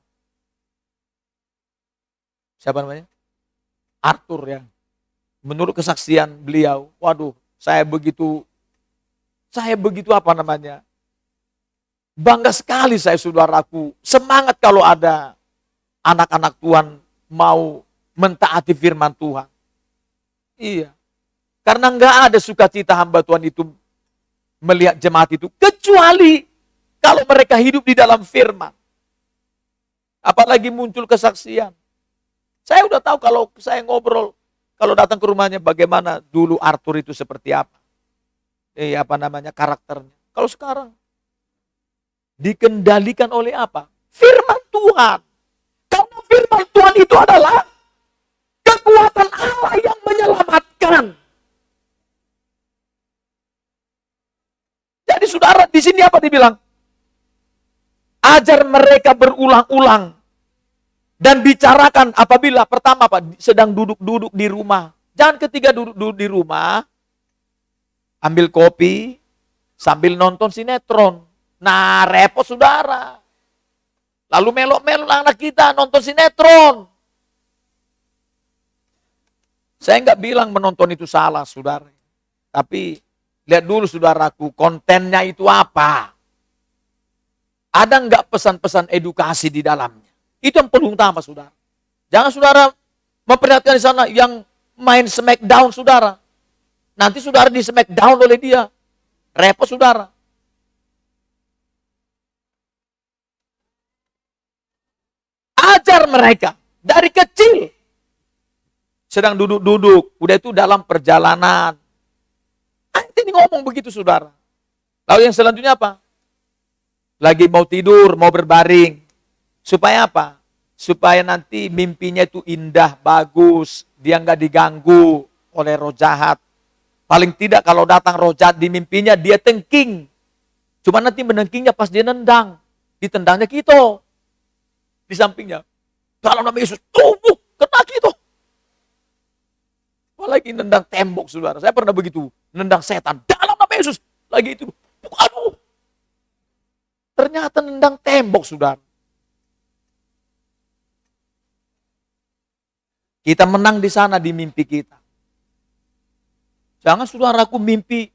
Siapa namanya? Arthur ya. Menurut kesaksian beliau, waduh, saya begitu apa namanya? Bangga sekali saya saudaraku. Semangat kalau ada anak-anak Tuhan mau mentaati firman Tuhan. Iya. Karena enggak ada sukacita hamba Tuhan itu melihat jemaat itu. Kecuali kalau mereka hidup di dalam firman. Apalagi muncul kesaksian. Saya udah tahu kalau saya ngobrol, kalau datang ke rumahnya bagaimana dulu Arthur itu seperti apa. Apa namanya karakternya. Kalau sekarang dikendalikan oleh apa? Firman Tuhan. Karena firman Tuhan itu adalah kekuatan Allah yang menyelamatkan. Jadi saudara di sini apa dibilang? Ajar mereka berulang-ulang dan bicarakan apabila pertama Pak sedang duduk-duduk di rumah. Jangan ketika duduk-duduk di rumah ambil kopi sambil nonton sinetron. Nah, repot saudara. Lalu melok-melok anak kita nonton sinetron. Saya nggak bilang menonton itu salah, saudara. Tapi lihat dulu saudaraku, kontennya itu apa? Ada nggak pesan-pesan edukasi di dalamnya? Itu yang paling utama, saudara. Jangan saudara memperlihatkan di sana yang main smackdown, saudara. Nanti saudara di smackdown oleh dia. Repot, saudara. Ajar mereka dari kecil. Sedang duduk-duduk, udah itu dalam perjalanan. Ini ngomong begitu saudara. Lalu yang selanjutnya apa? Lagi mau tidur, mau berbaring. Supaya apa? Supaya nanti mimpinya itu indah, bagus. Dia nggak diganggu oleh roh jahat. Paling tidak kalau datang roh jahat di mimpinya, dia tengking. Cuma nanti menengkingnya pas dia nendang. Ditendangnya gitu. Di sampingnya. Dalam nama Yesus, tubuh, kena gitu. Apalagi nendang tembok, saudara. Saya pernah begitu. Nendang setan. Dalam nama Yesus. Lagi itu. Aduh. Ternyata nendang tembok, saudara. Kita menang di sana di mimpi kita. Jangan saudaraku mimpi.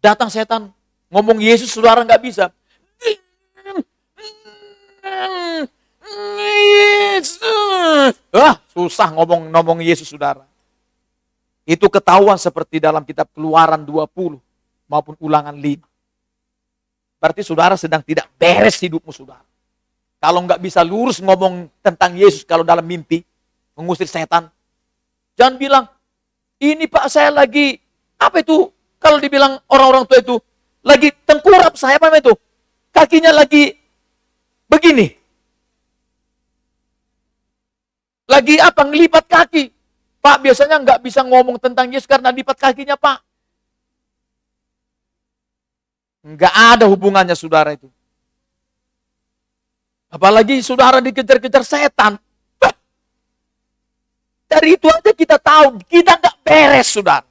Datang setan. Ngomong Yesus, saudara nggak bisa. Susah ngomong Yesus, saudara. Itu ketahuan seperti dalam kitab Keluaran 20 maupun Ulangan 5. berarti saudara sedang tidak beres hidupmu, saudara. Kalau nggak bisa lurus ngomong tentang Yesus kalau dalam mimpi, mengusir setan. Jangan bilang, ini Pak saya lagi, apa itu? Kalau dibilang orang-orang tua itu, lagi tengkurap saya, apa itu? Kakinya lagi begini. Lagi apa? Ngelipat kaki. Pak biasanya nggak bisa ngomong tentang Yesus karena lipat kakinya Pak. Nggak ada hubungannya saudara itu. Apalagi saudara dikejar-kejar setan. Dari itu aja kita tahu, kita nggak beres, saudara.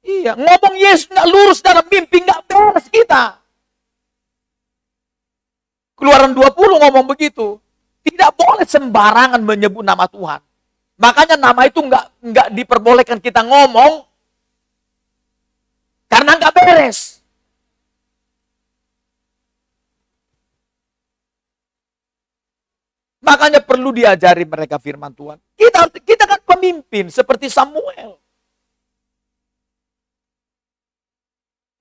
Iya, ngomong Yesus nggak lurus dalam mimpi, nggak beres kita. Keluaran 20 ngomong begitu. Tidak boleh sembarangan menyebut nama Tuhan. Makanya nama itu nggak diperbolehkan kita ngomong, karena nggak beres. Makanya perlu diajari mereka firman Tuhan. Kita kan pemimpin seperti Samuel.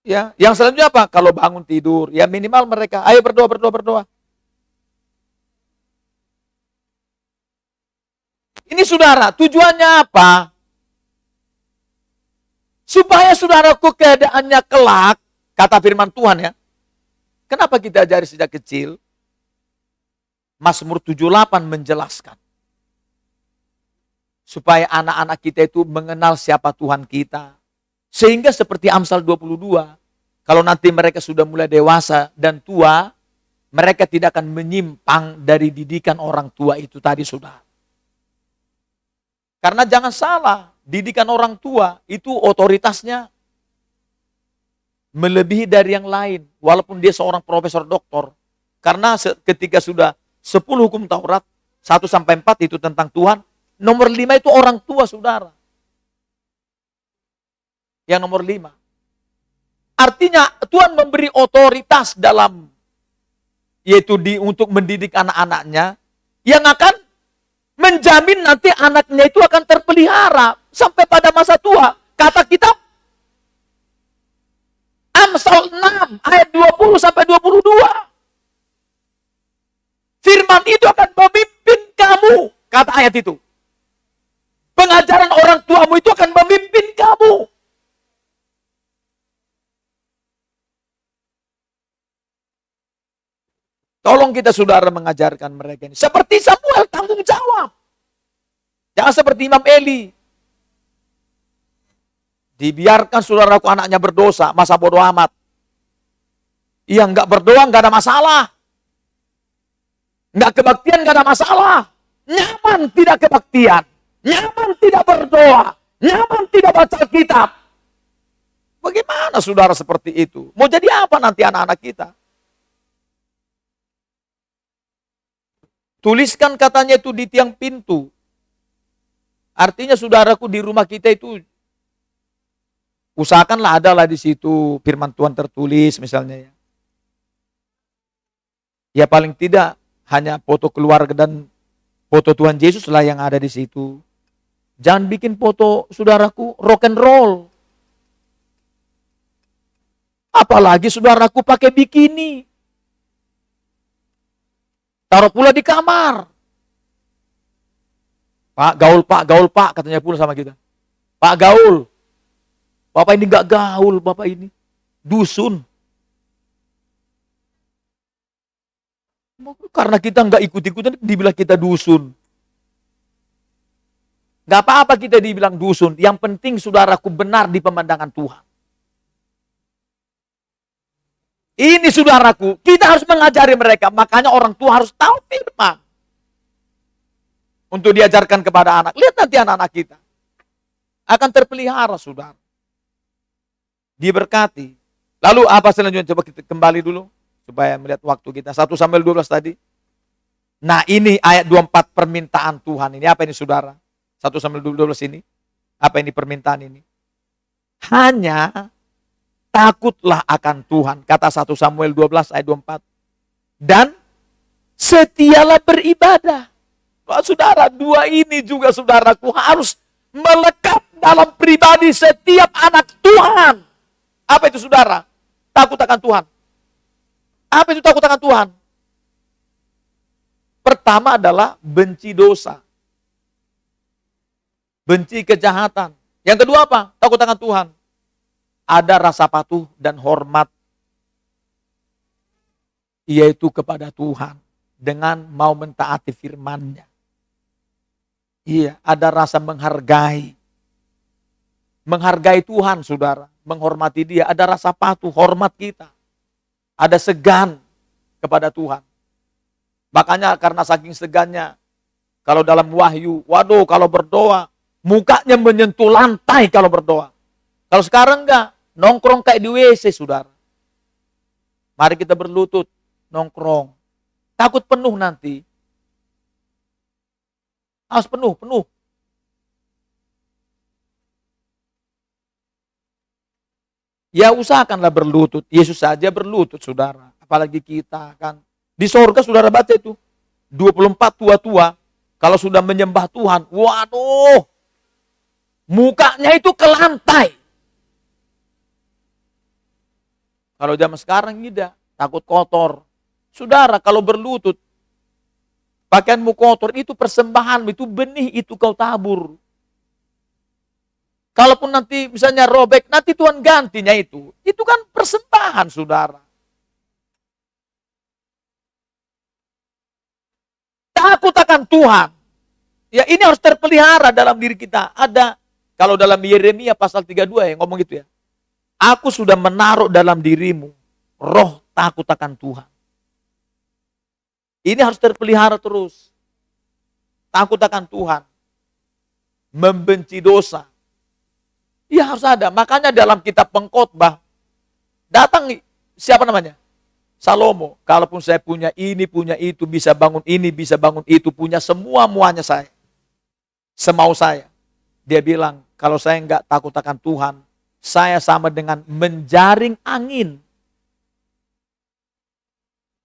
Ya, yang selanjutnya apa? Kalau bangun tidur, ya minimal mereka, ayo berdoa. Ini saudara, tujuannya apa? Supaya saudaraku keadaannya kelak, kata firman Tuhan ya. Kenapa kita ajari sejak kecil? Mazmur 78 menjelaskan. Supaya anak-anak kita itu mengenal siapa Tuhan kita. Sehingga seperti Amsal 22, kalau nanti mereka sudah mulai dewasa dan tua, mereka tidak akan menyimpang dari didikan orang tua itu tadi, saudara. Karena jangan salah, didikan orang tua itu otoritasnya melebihi dari yang lain. Walaupun dia seorang profesor doktor. Karena ketika sudah 10 hukum Taurat, 1-4 itu tentang Tuhan. Nomor 5 itu orang tua, saudara. Yang nomor 5. Artinya Tuhan memberi otoritas dalam, yaitu untuk mendidik anak-anaknya, yang akan menjamin nanti anaknya itu akan terpelihara sampai pada masa tua. Kata kitab Amsal 6 ayat 20-22. Firman itu akan memimpin kamu, kata ayat itu. Pengajaran orang tuamu itu akan memimpin kamu. Tolong kita saudara mengajarkan mereka ini. Seperti Samuel, tanggung jawab. Jangan seperti Imam Eli. Dibiarkan saudaraku anaknya berdosa, masa bodoh amat. Iya, nggak berdoa nggak ada masalah. Nggak kebaktian nggak ada masalah. Nyaman tidak kebaktian. Nyaman tidak berdoa. Nyaman tidak baca kitab. Bagaimana saudara seperti itu? Mau jadi apa nanti anak-anak kita? Tuliskan katanya itu di tiang pintu. Artinya saudaraku di rumah kita itu usahakanlah adalah di situ firman Tuhan tertulis misalnya ya. Ya paling tidak hanya foto keluarga dan foto Tuhan Yesus lah yang ada di situ. Jangan bikin foto saudaraku rock and roll. Apalagi saudaraku pakai bikini. Taruh pula di kamar. Pak, gaul pak, katanya pula sama kita. Pak, gaul. Bapak ini gak gaul, bapak ini. Dusun. Karena kita nggak ikut-ikutan, dibilang kita dusun. Nggak apa-apa kita dibilang dusun. Yang penting saudaraku benar di pemandangan Tuhan. Ini saudaraku, kita harus mengajari mereka. Makanya orang tua harus tahu firman. Untuk diajarkan kepada anak. Lihat nanti anak-anak kita. Akan terpelihara, saudara. Diberkati. Lalu apa selanjutnya? Coba kita kembali dulu. Supaya melihat waktu kita. 1 Samuel 12 tadi. Nah ini ayat 24 permintaan Tuhan. Ini apa ini saudara? 1 Samuel 12 ini. Apa ini permintaan ini? Hanya takutlah akan Tuhan. Kata 1 Samuel 12 ayat 24. Dan setialah beribadah. Wah, saudara, dua ini juga saudaraku harus melekat dalam pribadi setiap anak Tuhan. Apa itu saudara? Takut akan Tuhan. Apa itu takut akan Tuhan? Pertama adalah benci dosa. Benci kejahatan. Yang kedua apa? Takut akan Tuhan. Ada rasa patuh dan hormat. Yaitu kepada Tuhan. Dengan mau mentaati firman-Nya. Iya, ada rasa menghargai. Menghargai Tuhan, saudara. Menghormati Dia. Ada rasa patuh, hormat kita. Ada segan kepada Tuhan. Makanya karena saking segannya, kalau dalam Wahyu, waduh kalau berdoa, mukanya menyentuh lantai kalau berdoa. Kalau sekarang enggak, nongkrong kayak di WC, saudara. Mari kita berlutut, nongkrong. Takut penuh nanti. Harus penuh. Ya usahakanlah berlutut. Yesus saja berlutut, saudara. Apalagi kita kan. Di sorga saudara baca itu. 24 tua-tua. Kalau sudah menyembah Tuhan. Waduh. Mukanya itu ke lantai. Kalau zaman sekarang tidak. Takut kotor. Saudara kalau berlutut. Pakaianmu kotor. Itu persembahan. Itu benih. Itu kau tabur. Kalaupun nanti misalnya robek. Nanti Tuhan gantinya itu. Itu kan persembahan, saudara. Takut akan Tuhan. Ya ini harus terpelihara dalam diri kita. Ada, kalau dalam Yeremia pasal 32 ya ngomong gitu ya. Aku sudah menaruh dalam dirimu roh takut akan Tuhan. Ini harus terpelihara terus. Takut akan Tuhan. Membenci dosa. Iya harus ada. Makanya dalam kitab Pengkhotbah datang siapa namanya? Salomo, kalaupun saya punya ini, punya itu, bisa bangun ini, bisa bangun itu, punya semuanya saya. Semau saya. Dia bilang, kalau saya enggak takut akan Tuhan, saya sama dengan menjaring angin.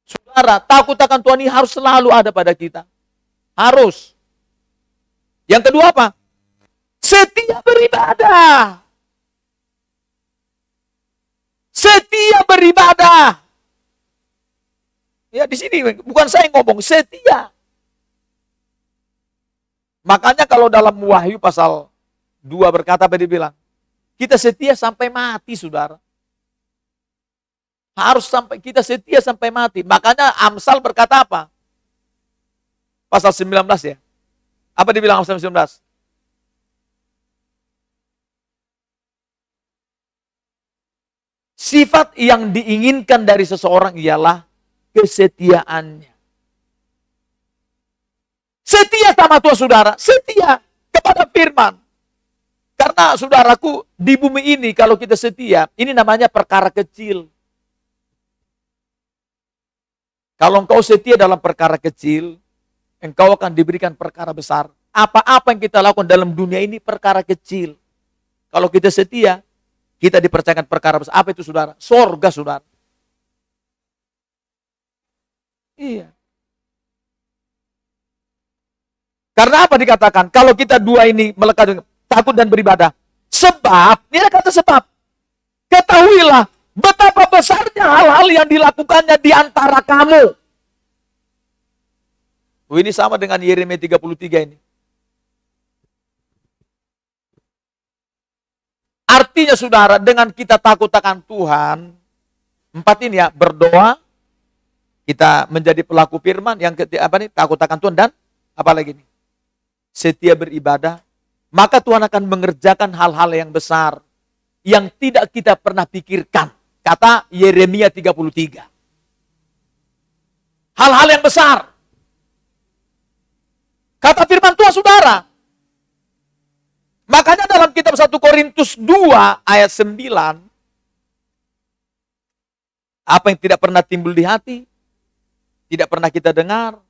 Saudara, takut akan Tuhan ini harus selalu ada pada kita. Harus. Yang kedua apa? Setia beribadah. Setia beribadah. Ya di sini bukan saya yang ngomong, setia. Makanya kalau dalam Wahyu pasal 2 berkata apa dia bilang? Kita setia sampai mati, saudara. Harus sampai kita setia sampai mati. Makanya Amsal berkata apa? Pasal 19 ya. Apa dia bilang Amsal 19? Sifat yang diinginkan dari seseorang ialah kesetiaannya. Setia sama Tuhan, saudara. Setia kepada firman. Karena saudaraku, di bumi ini kalau kita setia, ini namanya perkara kecil. Kalau engkau setia dalam perkara kecil, engkau akan diberikan perkara besar. Apa-apa yang kita lakukan dalam dunia ini perkara kecil. Kalau kita setia, kita dipercayakan perkara besar. Apa itu, saudara? Sorga, saudara. Iya. Karena apa dikatakan? Kalau kita dua ini melekat takut dan beribadah. Sebab, ini ada kata sebab. Ketahuilah betapa besarnya hal-hal yang dilakukannya di antara kamu. Ini sama dengan Yeremia 33 ini. Artinya saudara, dengan kita takut akan Tuhan, 4 ini ya, berdoa, kita menjadi pelaku firman, yang ketiga apa nih? Takut akan Tuhan dan apa lagi nih? Setia beribadah, maka Tuhan akan mengerjakan hal-hal yang besar yang tidak kita pernah pikirkan. Kata Yeremia 33. Hal-hal yang besar. Kata firman Tuhan, saudara. Makanya dalam kitab 1 Korintus 2 ayat 9, apa yang tidak pernah timbul di hati, tidak pernah kita dengar,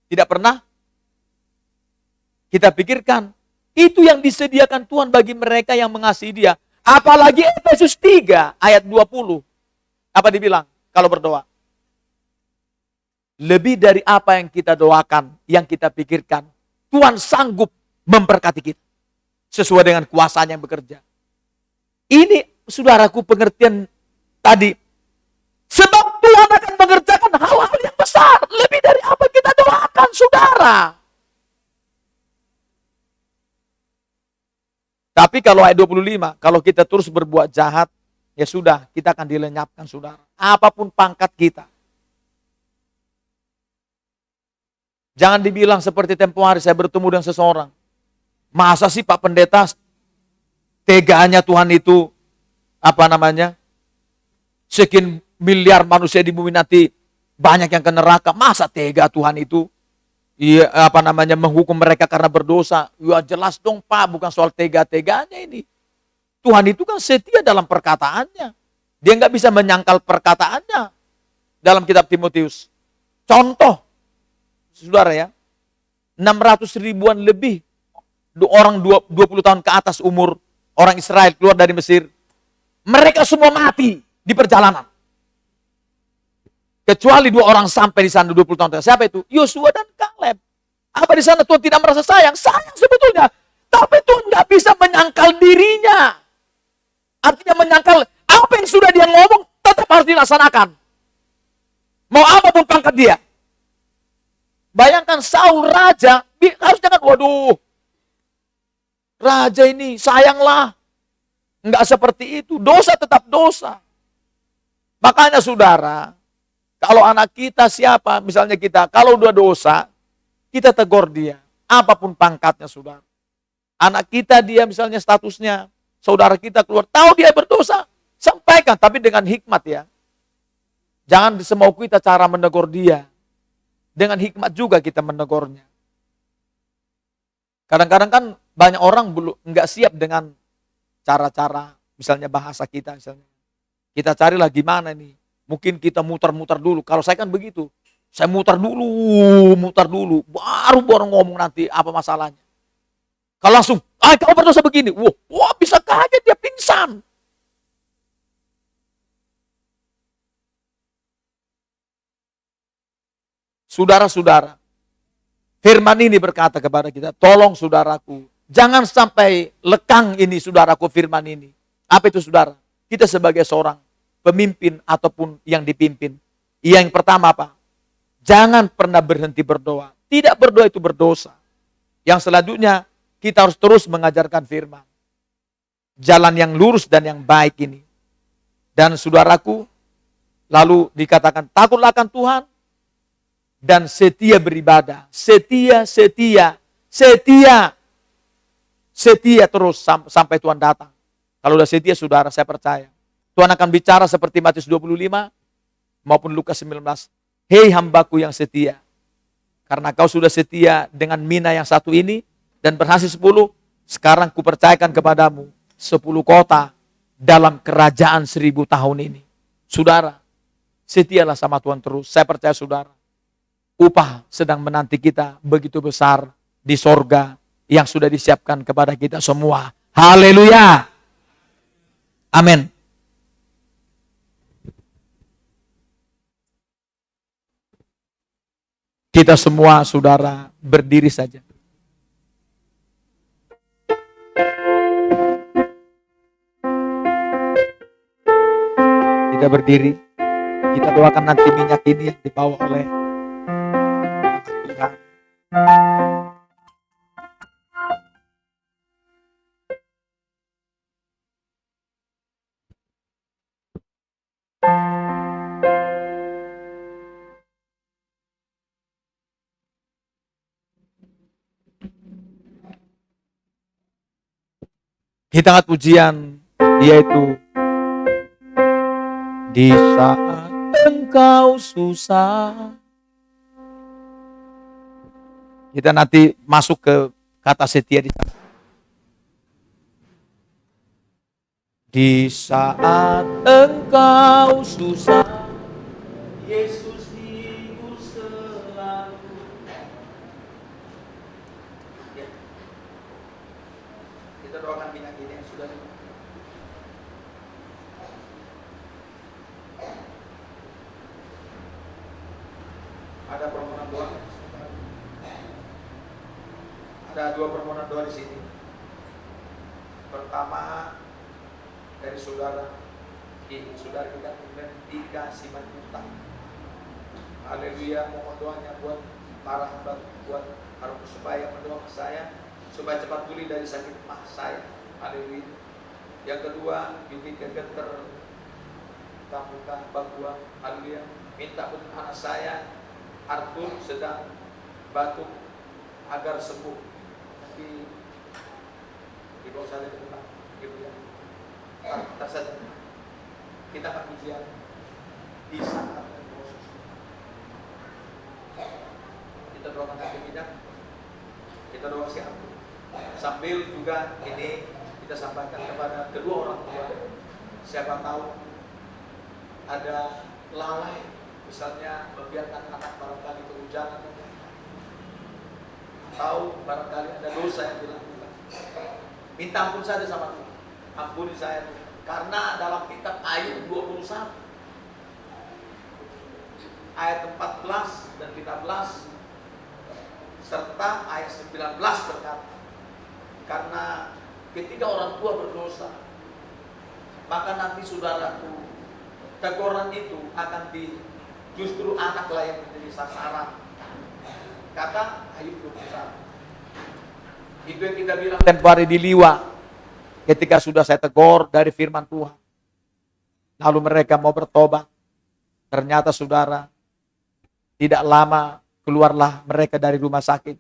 tidak pernah kita pikirkan, itu yang disediakan Tuhan bagi mereka yang mengasihi Dia. Apalagi Efesus 3 ayat 20. Apa dibilang kalau berdoa? Lebih dari apa yang kita doakan, yang kita pikirkan, Tuhan sanggup memberkati kita sesuai dengan kuasanya yang bekerja. Ini saudaraku, pengertian tadi. Sebab Tuhan akan mengerjakan hal-hal yang besar, lebih dari apa kita doakan, saudara. Tapi kalau ayat 25, kalau kita terus berbuat jahat, ya sudah, kita akan dilenyapkan, saudara. Apapun pangkat kita. Jangan dibilang seperti tempo hari saya bertemu dengan seseorang. Masa sih Pak Pendeta, teganya Tuhan itu, sekian miliar manusia di bumi nanti banyak yang ke neraka. Masa tega Tuhan itu menghukum mereka karena berdosa? Ya jelas dong Pak, bukan soal tega-teganya ini. Tuhan itu kan setia dalam perkataannya. Dia nggak bisa menyangkal perkataannya dalam kitab Timotius. Contoh, saudara ya, 600 ribuan lebih orang 20 tahun ke atas umur orang Israel keluar dari Mesir. Mereka semua mati di perjalanan. Kecuali 2 orang sampai di sana 20 tahun. Siapa itu? Yosua dan Kaleb. Apa di sana Tuhan tidak merasa sayang? Sayang sebetulnya. Tapi Tuhan nggak bisa menyangkal dirinya. Artinya menyangkal apa yang sudah dia ngomong tetap harus dilaksanakan. Mau apapun pangkat dia. Bayangkan Saul raja, harus jangan, waduh, raja ini sayanglah. Enggak seperti itu, dosa tetap dosa. Makanya saudara, kalau anak kita siapa, misalnya kita, kalau udah dosa, kita tegur dia. Apapun pangkatnya saudara. Anak kita dia misalnya statusnya, saudara kita keluar, tahu dia berdosa, sampaikan, tapi dengan hikmat ya. Jangan semau kita cara menegur dia. Dengan hikmat juga kita menegurnya. Kadang-kadang kan banyak orang belum nggak siap dengan cara-cara, misalnya bahasa kita, misalnya. Kita carilah gimana nih. Mungkin kita muter-muter dulu. Kalau saya kan begitu. Saya muter dulu. Baru ngomong nanti apa masalahnya. Kalau langsung, kau berdosa begini. Wah, bisa kaget dia pingsan. Saudara-saudara, firman ini berkata kepada kita, tolong saudaraku, jangan sampai lekang ini saudaraku firman ini. Apa itu saudara? Kita sebagai seorang pemimpin ataupun yang dipimpin. Yang pertama apa? Jangan pernah berhenti berdoa. Tidak berdoa itu berdosa. Yang selanjutnya, kita harus terus mengajarkan firman. Jalan yang lurus dan yang baik ini. Dan saudaraku, lalu dikatakan takutlah akan Tuhan. Dan setia beribadah. Setia terus sampai Tuhan datang. Kalau udah setia saudara, saya percaya. Tuhan akan bicara seperti Matius 25 maupun Lukas 19. Hei hambaku yang setia. Karena kau sudah setia dengan mina yang satu ini dan berhasil 10, sekarang kupercayakan kepadamu 10 kota dalam kerajaan 1000 tahun ini. Saudara, setialah sama Tuhan terus. Saya percaya saudara. Upah sedang menanti kita begitu besar di sorga yang sudah disiapkan kepada kita semua. Haleluya. Amin. Kita semua saudara berdiri saja. Kita berdiri. Kita doakan nanti minyak ini yang dibawa oleh Tuhan. Kita angkat pujian, yaitu di saat engkau susah. Kita nanti masuk ke kata setia di sana. Di saat engkau susah, Yesus hibur selalu. Ya. Kita doakan minyak ini yang sudah. Ada permohonan doa. Ada 2 permohonan doa di sini. Pertama, dari saudara kita kemudian Tika Simanjuntak. Haleluya, mohon doanya buat para hamba, buat harus supaya mendoakan saya supaya cepat pulih dari sakit mah saya. Haleluya. Yang kedua, Yudika Genter Kamuka Bagua. Haleluya. Minta untuk anak saya Arthur sedang batuk agar sembuh. Nanti dibawa saya ke depan, gitu ya. Ntar saja kita akan ujian di saat proses. Kita doakan kaki kita doa si Arthur. Sambil juga ini kita sampaikan kepada kedua orang tua. Siapa tahu ada lalai, misalnya membiarkan anak barangkali kehujanan, atau barangkali ada dosa yang dilakukan. Minta ampun saja sama Tuhan. Ampuni saya Tuhan. Karena dalam kitab Ayub 21 ayat 14 dan 15 serta ayat 19 berkata, karena ketika orang tua berdosa, maka nanti saudaraku, teguran itu akan justru anaklah yang menjadi sasaran. Kata Ayub 21. Itu yang kita bilang tempo hari di Liwa, ketika sudah saya tegur dari firman Tuhan, lalu mereka mau bertobat. Ternyata saudara, tidak lama keluarlah mereka dari rumah sakit.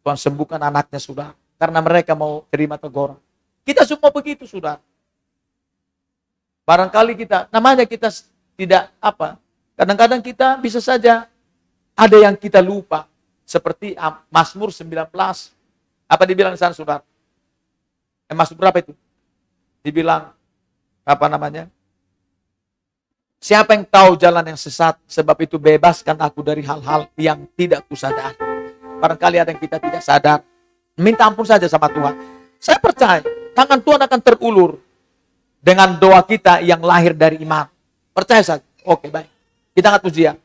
Tuhan sembuhkan anaknya saudara, karena mereka mau terima teguran. Kita semua begitu saudara. Barangkali kita, namanya kita tidak apa, kadang-kadang kita bisa saja ada yang kita lupa. Seperti Mazmur 19. Apa dibilang di sana saudara? Mazmur berapa itu? Dibilang apa namanya? Siapa yang tahu jalan yang sesat, sebab itu bebaskan aku dari hal-hal yang tidak kusadari. Barangkali ada yang kita tidak sadar. Minta ampun saja sama Tuhan. Saya percaya tangan Tuhan akan terulur dengan doa kita yang lahir dari iman. Percaya saja. Oke, baik. Kita angkat pujian.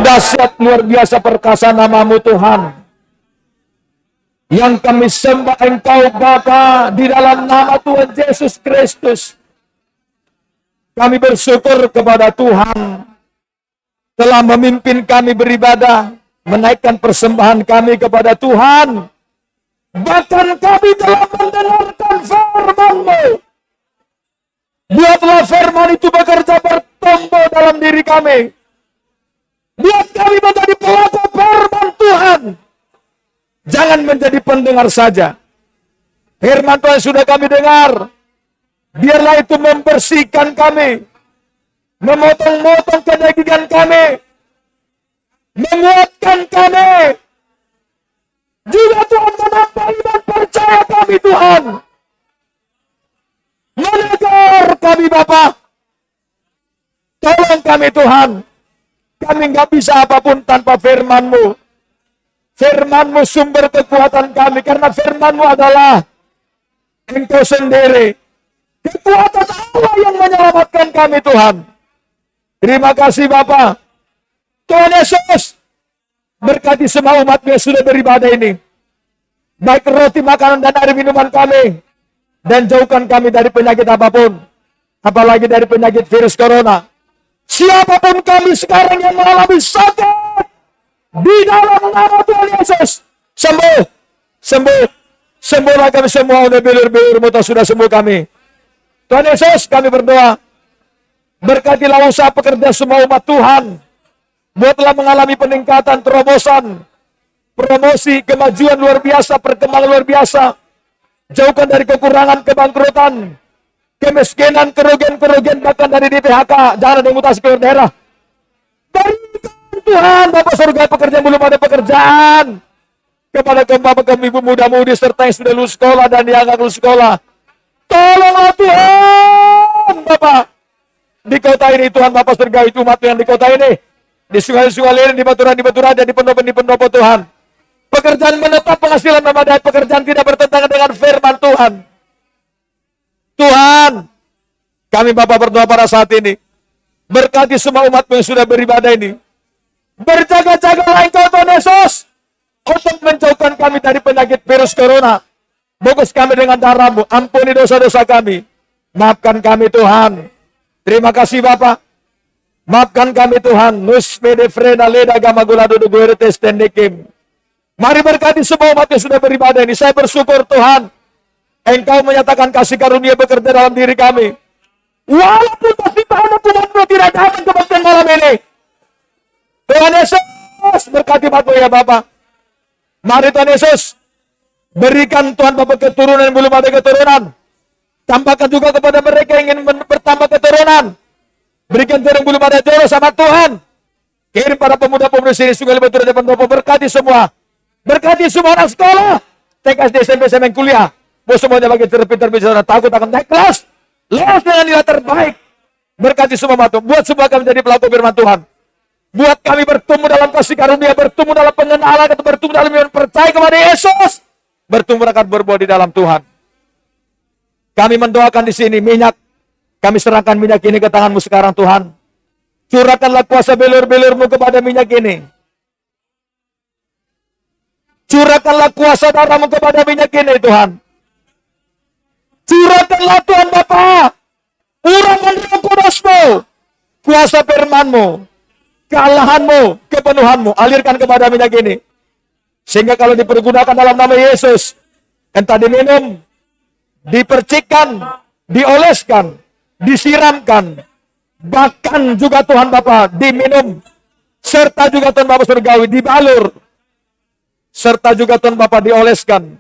Dahsyat luar biasa perkasa nama-Mu Tuhan. Yang kami sembah Engkau Bapa di dalam nama Tuhan Yesus Kristus. Kami bersyukur kepada Tuhan telah memimpin kami beribadah, menaikkan persembahan kami kepada Tuhan. Bahkan kami telah mendengarkan firman-Mu. Biarlah firman itu bekerja bertumbuh dalam diri kami. Biar kami menjadi pelaku firman Tuhan. Jangan menjadi pendengar saja. Firman Tuhan sudah kami dengar. Biarlah itu membersihkan kami. Memotong-motong kedagingan kami. Menguatkan kami. Juga Tuhan menambah iman percaya kami Tuhan. Menegar kami Bapa. Tolong kami Tuhan. Kami nggak bisa apapun tanpa firman-Mu. Firman-Mu sumber kekuatan kami. Karena firman-Mu adalah Engkau sendiri. Kekuatan Allah yang menyelamatkan kami Tuhan. Terima kasih Bapa. Tuhan Yesus, berkati semua umat-Mu yang sudah beribadah ini. Baik roti, makanan, dan air minuman kami. Dan jauhkan kami dari penyakit apapun. Apalagi dari penyakit virus corona. Siapapun kami sekarang yang mengalami sakit, di dalam nama Tuhan Yesus, sembuh, sembuh, sembuhlah kami semua. Udah bilur-bilur-Mu sudah sembuh kami. Tuhan Yesus, kami berdoa, berkatilah usaha pekerja semua umat Tuhan. Buatlah mengalami peningkatan, terobosan, promosi, kemajuan luar biasa, perkembangan luar biasa. Jauhkan dari kekurangan, kebangkrutan, kemiskinan, kerugian-kerugian, bahkan dari DPHK. Jangan ada yang mutasi keluar daerah. Berikan Tuhan, Bapak surga, pekerjaan belum ada pekerjaan. Kepada kami ibu muda-mudi serta yang sudah lulus sekolah dan yang nggak lulus sekolah. Tolonglah Tuhan, Bapak. Di kota ini Tuhan Bapak surga, itu umat yang di kota ini. Di sungai-sungai ini, di baturan, dan di pendopo Tuhan. Pekerjaan menetap, penghasilan memadai, pekerjaan tidak bertentangan dengan firman Tuhan. Tuhan, kami Bapak berdoa pada saat ini. Berkati semua umat-Mu yang sudah beribadah ini. Berjaga-jagalah Engkau Tuhan Yesus. Untuk menjauhkan kami dari penyakit virus corona. Bungkus kami dengan darah-Mu. Ampuni dosa-dosa kami. Maafkan kami Tuhan. Terima kasih Bapak. Maafkan kami Tuhan. Nuspede frena leda gama gula dudu guertes tendekim. Mari berkati semua umat yang sudah beribadah ini. Saya bersyukur Tuhan. Engkau menyatakan kasih karunia bekerja dalam diri kami. Walaupun masih banyak umat-Mu tidak datang kebaktian malam ini. Tuhan Yesus berkati umat-Mu ya Bapak. Mari Tuhan Yesus. Berikan Tuhan Bapak keturunan yang belum ada keturunan. Tambahkan juga kepada mereka yang ingin bertambah keturunan. Berikan yang belum ada jodoh sama Tuhan. Kirim para pemuda-pemudi sini Sungai Baturan depan Bapak. Berkati semua. Berkati semua anak sekolah. TK, SD, SMP, sampai kuliah. Mau semuanya bagi terpintar-pintar takut akan naik kelas. Lolos dengan nilai terbaik. Berkati semua matu. Buat semua kami menjadi pelaku firman Tuhan. Buat kami bertemu dalam kasih karunia. Bertemu dalam pengenalan. Bertemu dalam iman percaya kepada Yesus. Bertumbuh akan berbuah di dalam Tuhan. Kami mendoakan di sini minyak. Kami serahkan minyak ini ke tangan-Mu sekarang Tuhan. Curahkanlah kuasa belur-belur-Mu kepada minyak ini. Curahkanlah kuasa darah-Mu kepada minyak ini Tuhan. Curahkanlah Tuhan Bapa. Urapan Roh Kudus-Mu. Kuasa firman-Mu. Kealahan-Mu. Kepenuhan-Mu. Alirkan kepada minyak ini. Sehingga kalau dipergunakan dalam nama Yesus. Entah diminum. Dipercikkan. Dioleskan. Disiramkan. Bahkan juga Tuhan Bapa diminum. Serta juga Tuhan Bapa surgawi dibalur. Serta juga Tuhan Bapa dioleskan.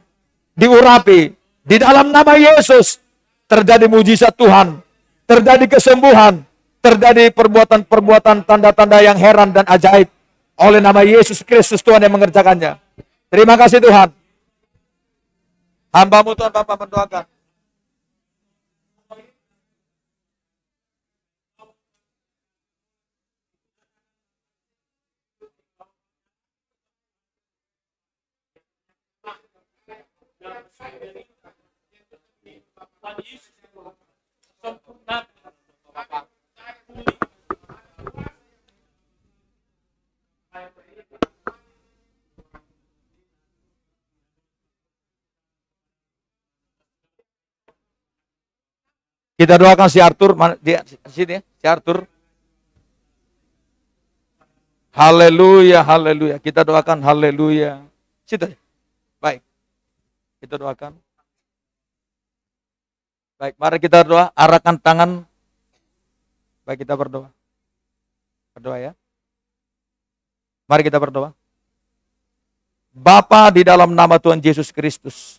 Diurapi. Di dalam nama Yesus, terjadi mujizat Tuhan, terjadi kesembuhan, terjadi perbuatan-perbuatan tanda-tanda yang heran dan ajaib. Oleh nama Yesus Kristus Tuhan yang mengerjakannya. Terima kasih Tuhan. Hamba-Mu Tuhan Bapa mendoakan. Kita doakan si Arthur, mana dia sini ya, si Arthur. Haleluya, haleluya. Kita doakan haleluya. Situ. Baik. Kita doakan. Baik, mari kita berdoa, arahkan tangan. Baik, kita berdoa. Berdoa ya. Mari kita berdoa. Bapa di dalam nama Tuhan Yesus Kristus.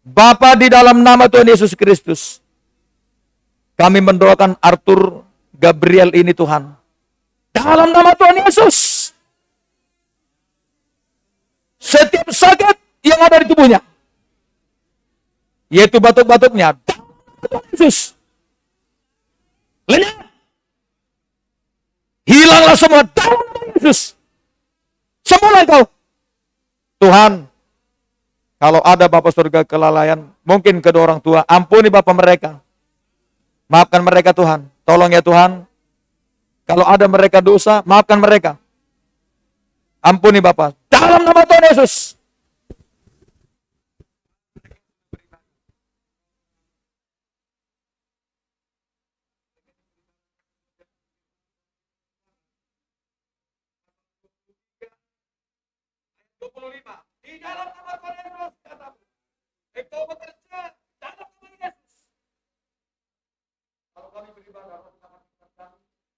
Bapa di dalam nama Tuhan Yesus Kristus. Kami mendoakan Arthur Gabriel ini Tuhan. Dalam nama Tuhan Yesus. Setiap sakit yang ada di tubuhnya. Yaitu batuk-batuknya. Dalam nama Tuhan Yesus. Lenyap. Hilanglah semua dalam nama Yesus. Semula engkau. Tuhan, kalau ada Bapa surga kelalaian, mungkin kedua orang tua, ampuni Bapa mereka. Maafkan mereka Tuhan. Tolong ya Tuhan. Kalau ada mereka dosa, maafkan mereka. Ampuni Bapa. Dalam nama Tuhan Yesus. Di dalam nama Tuhan Yesus katamu. Engkau bekerja dalam nama Yesus. Kalau kami beribadah,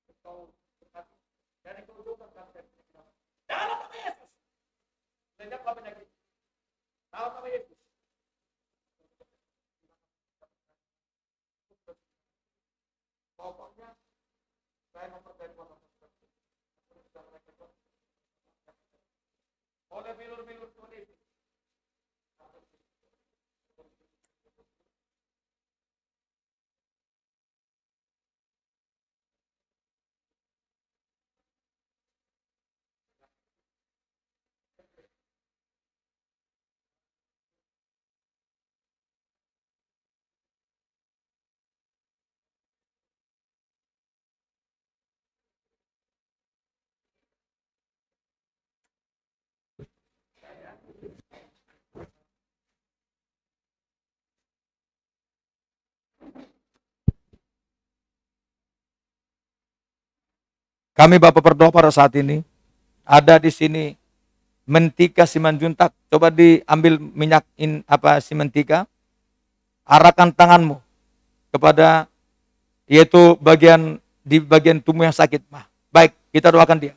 engkau berkati. Dan engkau jauhkan kami dari penyakit. Dalam nama Yesus. Lenyaplah penyakit. Dalam nama Yesus. Pokoknya saya mempercayai Tuhan. Oleh bilur-bilur Tuhan Yesus. Kami Bapak berdoa pada saat ini. Ada di sini mentika Simanjuntak. Coba diambil minyak Simantika. Arahkan tanganmu kepada yaitu di bagian tubuh yang sakit. Baik, kita doakan dia.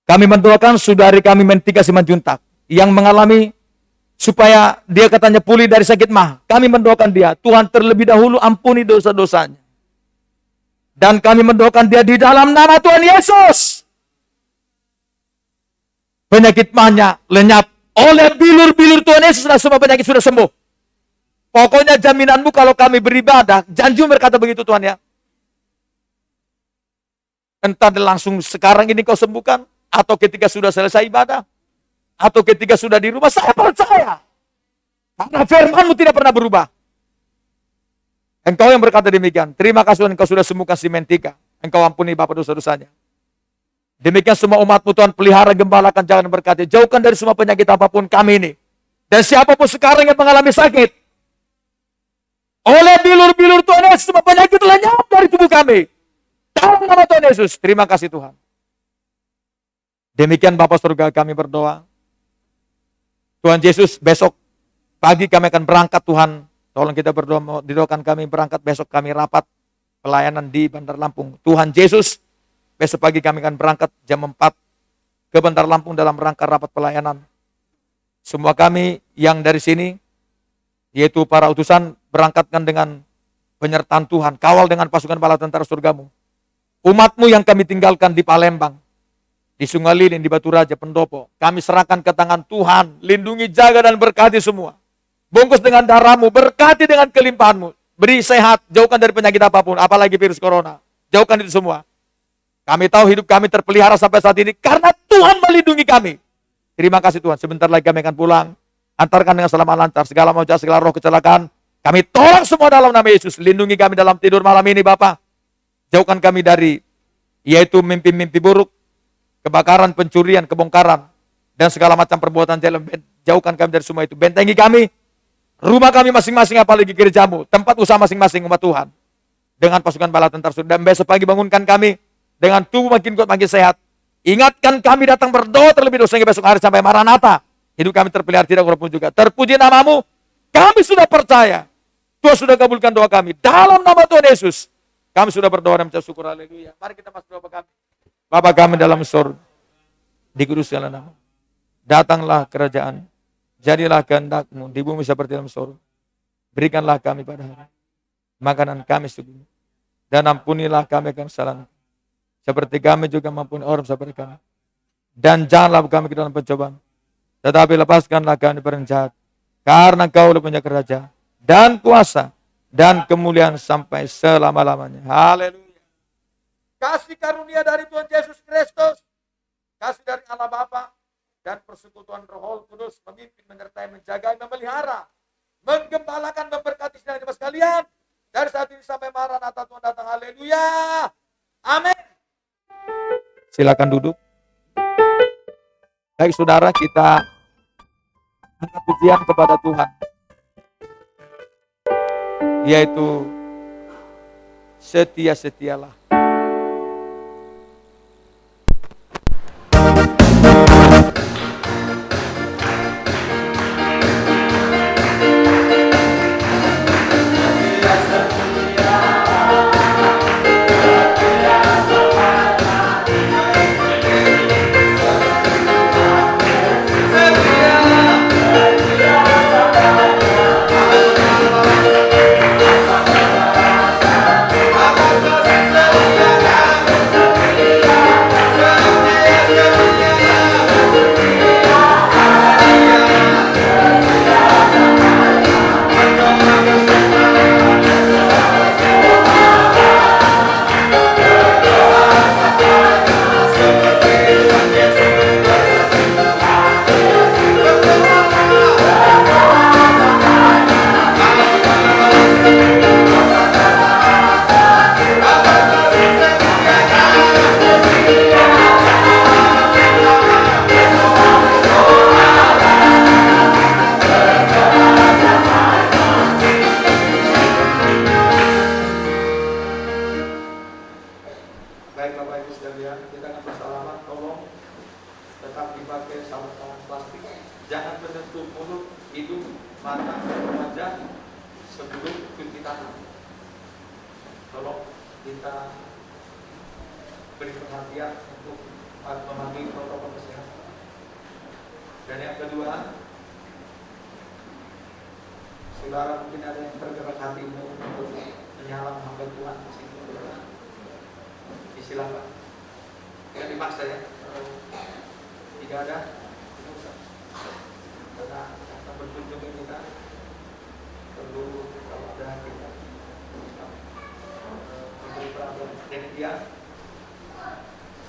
Kami mendoakan saudari kami mentika Simanjuntak yang mengalami supaya dia katanya pulih dari sakit mah. Kami mendoakan dia, Tuhan terlebih dahulu ampuni dosa-dosanya. Dan kami mendoakan dia di dalam nama Tuhan Yesus. Penyakit mahnya lenyap. Oleh bilur-bilur Tuhan Yesus, semua penyakit sudah sembuh. Pokoknya jaminanmu kalau kami beribadah, janjimu berkata begitu Tuhan ya. Entah langsung sekarang ini kau sembuhkan, atau ketika sudah selesai ibadah, atau ketika sudah di rumah, saya percaya. Karena firman-Mu tidak pernah berubah. Engkau yang berkata demikian. Terima kasih Tuhan, Engkau sudah sembuhkan Simantika. Engkau ampuni Bapak dosa-dosanya. Demikian semua umat-Mu Tuhan, pelihara, gembalakan, jangan berkati. Jauhkan dari semua penyakit apapun kami ini. Dan siapapun sekarang yang mengalami sakit, oleh bilur-bilur Tuhan Yesus, semua penyakit lenyap dari tubuh kami. Dalam nama Tuhan Yesus, terima kasih Tuhan. Demikian Bapak surga kami berdoa. Tuhan Yesus, besok pagi kami akan berangkat Tuhan. Tolong kita berdoa, didoakan kami berangkat besok, kami rapat pelayanan di Bandar Lampung. Tuhan Yesus, besok pagi kami akan berangkat jam 4 ke Bandar Lampung dalam rangka rapat pelayanan. Semua kami yang dari sini, yaitu para utusan, berangkatkan dengan penyertaan Tuhan, kawal dengan pasukan bala tentara surgamu. Umat-Mu yang kami tinggalkan di Palembang, di Sungai Lilin, di Batu Raja, Pendopo, kami serahkan ke tangan Tuhan, lindungi, jaga, dan berkati semua. Bungkus dengan darah-Mu, berkati dengan kelimpahan-Mu. Beri sehat, jauhkan dari penyakit apapun, apalagi virus corona. Jauhkan itu semua. Kami tahu hidup kami terpelihara sampai saat ini, karena Tuhan melindungi kami. Terima kasih Tuhan, sebentar lagi kami akan pulang. Antarkan dengan selamat lancar, segala macam, segala roh kecelakaan. Kami tolak semua dalam nama Yesus. Lindungi kami dalam tidur malam ini Bapa. Jauhkan kami dari, yaitu mimpi-mimpi buruk, kebakaran, pencurian, kebongkaran, dan segala macam perbuatan jalan. Jauhkan kami dari semua itu. Bentengi kami. rumah kami masing-masing, apalagi gerejamu, tempat usaha masing-masing umat Tuhan, dengan pasukan bala tentara surga. Dan besok pagi bangunkan kami dengan tubuh makin kuat, makin sehat. Ingatkan kami datang berdoa terlebih dahulu, sehingga besok hari sampai Maranatha hidup kami terpelihara, tidak kurang pun juga. Terpuji namamu, kami sudah percaya. Tuhan sudah kabulkan doa kami. Dalam nama Tuhan Yesus, kami sudah berdoa dan mengucap syukur. Haleluya. Mari kita masuk doa kami. Bapa kami dalam surga, dikuduskanlah nama. Datanglah kerajaan. Jadilah kehendak-Mu di bumi seperti dalam surga. Berikanlah kami pada hari makanan kami secukupnya. Dan ampunilah kami akan kesalahan, seperti kami juga mengampuni orang seperti kami. Dan janganlah kami ke dalam pencobaan, tetapi lepaskanlah kami dari orang jahat. Karena Kau punya kerajaan dan kuasa dan kemuliaan sampai selama-lamanya. Haleluya. Kasih karunia dari Tuhan Yesus Kristus, kasih dari Allah Bapa, dan persekutuan Roh Kudus memimpin, menyertai, menjaga, memelihara, menggembalakan, memberkati saudara sekalian dari saat ini sampai Maranatha Tuhan datang. Haleluya. Amin. Silakan duduk. Baik saudara, kita angkat pujian kepada Tuhan, yaitu setia-setialah.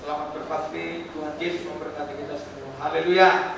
Selamat berpasti, Tuhan Yesus memberkati kita semua. Haleluya.